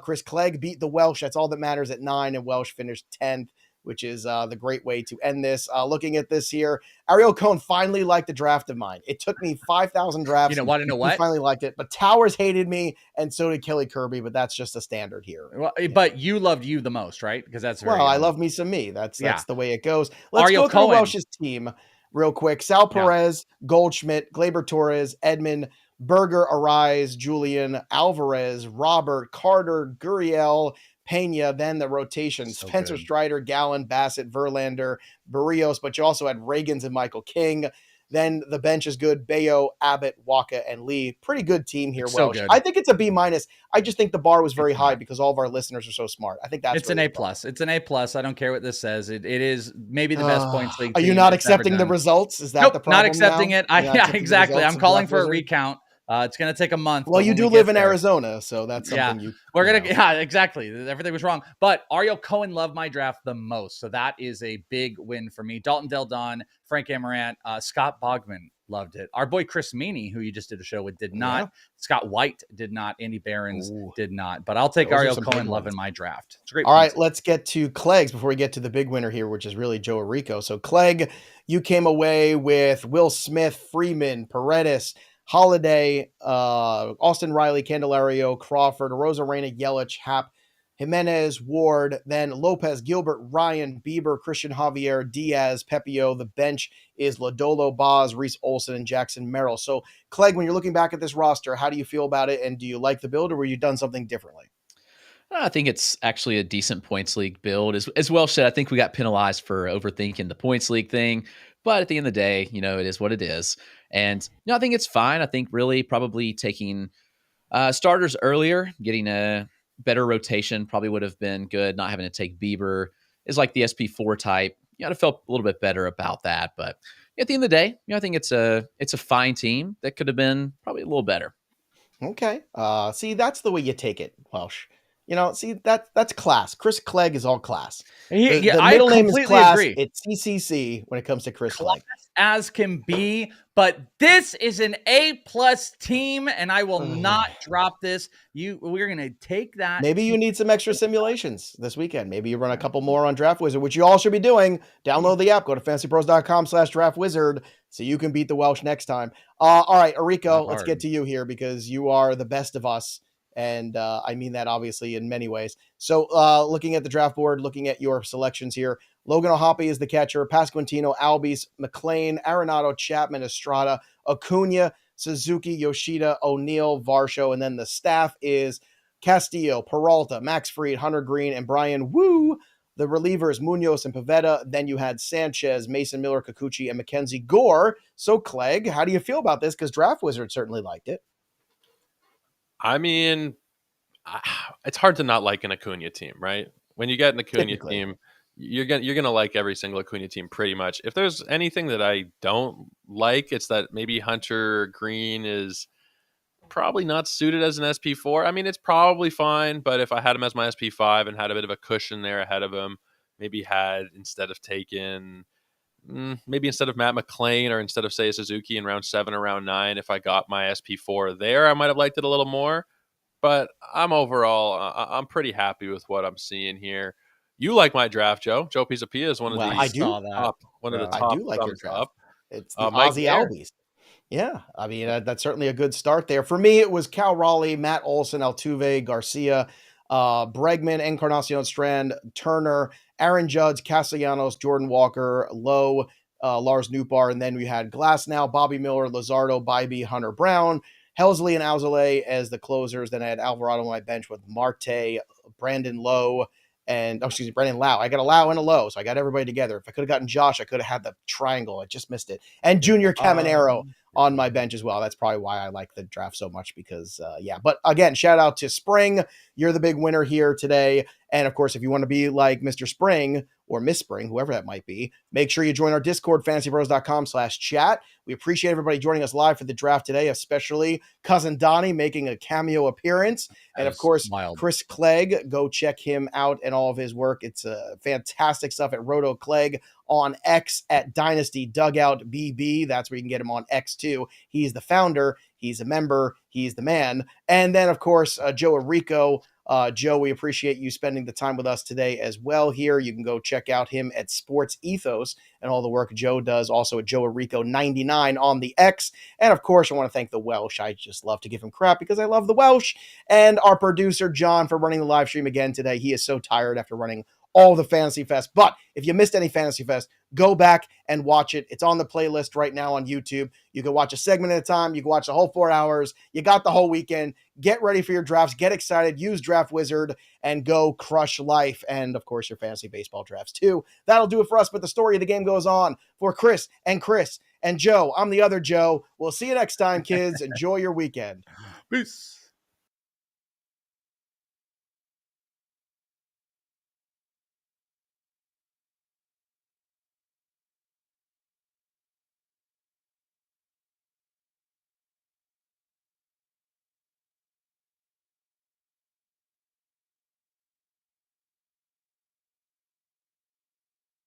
Chris Clegg beat the Welsh. That's all that matters at 9, and Welsh finished 10th, which is the great way to end this. Looking at this here, Ariel Cohn finally liked the draft of mine. It took me 5,000 drafts. You know what? He finally liked it, but Towers hated me, and so did Kelly Kirby, but that's just a standard here. Well, but you loved you the most, right? Because that's I love me some me. That's the way it goes. Let's Ariel go through Cohen. Welsh's team real quick. Sal Perez, Goldschmidt, Glaber Torres, Edmund, Berger, Arise, Julian, Alvarez, Robert, Carter, Gurriel, Pena, then the rotation, Spencer Strider, Gallen, Bassett, Verlander, Barrios, but you also had Reagans and Michael King. Then the bench is good. Bayo, Abbott, Waka, and Lee. Pretty good team here, Welsh. I think it's a B minus. I just think the bar was very high because all of our listeners are so smart. I think that's it's an A plus. It's an A plus. I don't care what this says. It is maybe the best points league. Are you not accepting the results? Is that the problem? Not accepting it. Exactly. I'm calling for a recount. It's going to take a month. Well, you do live in Arizona, so that's something exactly. Everything was wrong. But Ariel Cohen loved my draft the most. So that is a big win for me. Dalton Del Don, Frank Amarant, Scott Bogman loved it. Our boy Chris Meany, who you just did a show with, did not. Yeah. Scott White did not. Andy Behrens did not. But I'll take Ariel Cohen loving my draft. It's great. All right, let's get to Clegg's before we get to the big winner here, which is really Joe Orrico. So Clegg, you came away with Will Smith, Freeman, Paredes, Holiday, Austin Riley, Candelario, Crawford, Rosarena, Yelich, Happ, Jimenez, Ward, then Lopez, Gilbert, Ryan, Bieber, Christian Javier, Diaz, Pepio. The bench is Lodolo, Boz, Reese Olson, and Jackson Merrill. So, Clegg, when you're looking back at this roster, how do you feel about it? And do you like the build, or were you done something differently? I think it's actually a decent points league build. As Welsh said, I think we got penalized for overthinking the points league thing. But at the end of the day, it is what it is. And I think it's fine. I think really probably taking starters earlier, getting a better rotation probably would have been good. Not having to take Bieber is like the SP4 type. I'd have felt a little bit better about that. But at the end of the day, I think it's a fine team that could have been probably a little better. Okay. See, that's the way you take it, Welsh. You know, see that's class. Chris Clegg is all class. Yeah, The I middle name is completely class. agree. It's CCC when it comes to Chris Class Clegg. as can be, but this is an A+ team, and I will not drop this. We're gonna take that. Maybe you need some extra simulations this weekend. Maybe you run a couple more on Draft Wizard, which you all should be doing. Download the app. Go to fantasypros.com/draftwizard so you can beat the Welsh next time. All right, Orrico, let's get to you here because you are the best of us. And I mean that obviously in many ways. So looking at the draft board, looking at your selections here, Logan O'Hoppe is the catcher, Pasquantino, Albies, McLean, Arenado, Chapman, Estrada, Acuna, Suzuki, Yoshida, O'Neill, Varsho, and then the staff is Castillo, Peralta, Max Fried, Hunter Green, and Brian Wu. The relievers, Munoz and Pavetta. Then you had Sanchez, Mason Miller, Kikuchi, and Mackenzie Gore. So, Clegg, how do you feel about this? Because Draft Wizard certainly liked it. I mean, it's hard to not like an Acuna team, right? When you get an Acuna Typically. team, you're gonna like every single Acuna team pretty much. If there's anything that I don't like, it's that maybe Hunter Green is probably not suited as an SP4. I mean, it's probably fine, but if I had him as my SP5 and had a bit of a cushion there ahead of him, maybe instead of Matt McLean or instead of say a Suzuki in round 7 or round 9, if I got my SP4 there, I might have liked it a little more. But I'm pretty happy with what I'm seeing here. You like my draft, Joe. Joe Pisapia is one of the I do. top I do like your thumbs draft. up. It's the Mike Aussie Mayer. Albies. Yeah, I mean, that's certainly a good start there. For me, it was Cal Raleigh, Matt Olson, Altuve, Garcia, Bregman, Encarnacion Strand, Turner, Aaron Judge, Castellanos, Jordan Walker, Lowe, Lars Nootbaar, and then we had Glasnow, Bobby Miller, Lazardo, Bybee, Hunter Brown, Helsley, and Alzolay as the closers. Then I had Alvarado on my bench with Marte, Brandon Lowe, and Brandon Lau. I got a Lau and a Lowe, so I got everybody together. If I could have gotten Josh, I could have had the triangle. I just missed it. And Junior Caminero on my bench as well. That's probably why I like the draft so much because, yeah. But again, shout out to Spring. You're the big winner here today. And of course, if you want to be like Mr. Spring or Miss Spring, whoever that might be, make sure you join our Discord, fantasypros.com/chat. We appreciate everybody joining us live for the draft today, especially Cousin Donnie making a cameo appearance. And of course, Chris Clegg, go check him out and all of his work. It's fantastic stuff at Roto Clegg on X at Dynasty Dugout BB. That's where you can get him on X too. He's the founder. He's a member. He's the man. And then, of course, Joe Orrico. Joe, we appreciate you spending the time with us today as well here. You can go check out him at Sports Ethos and all the work Joe does, also at Joe Orrico 99 on the X. And of course, I want to thank the Welsh. I just love to give him crap because I love the Welsh. And our producer, John, for running the live stream again today. He is so tired after running all the Fantasy Fest. But if you missed any Fantasy Fest, go back and watch it. It's on the playlist right now on YouTube. You can watch a segment at a time. You can watch the whole 4 hours. You got the whole weekend. Get ready for your drafts. Get excited. Use Draft Wizard and go crush life. And, of course, your fantasy baseball drafts, too. That'll do it for us. But the story of the game goes on for Chris and Joe. I'm the other Joe. We'll see you next time, kids. Enjoy your weekend. Peace.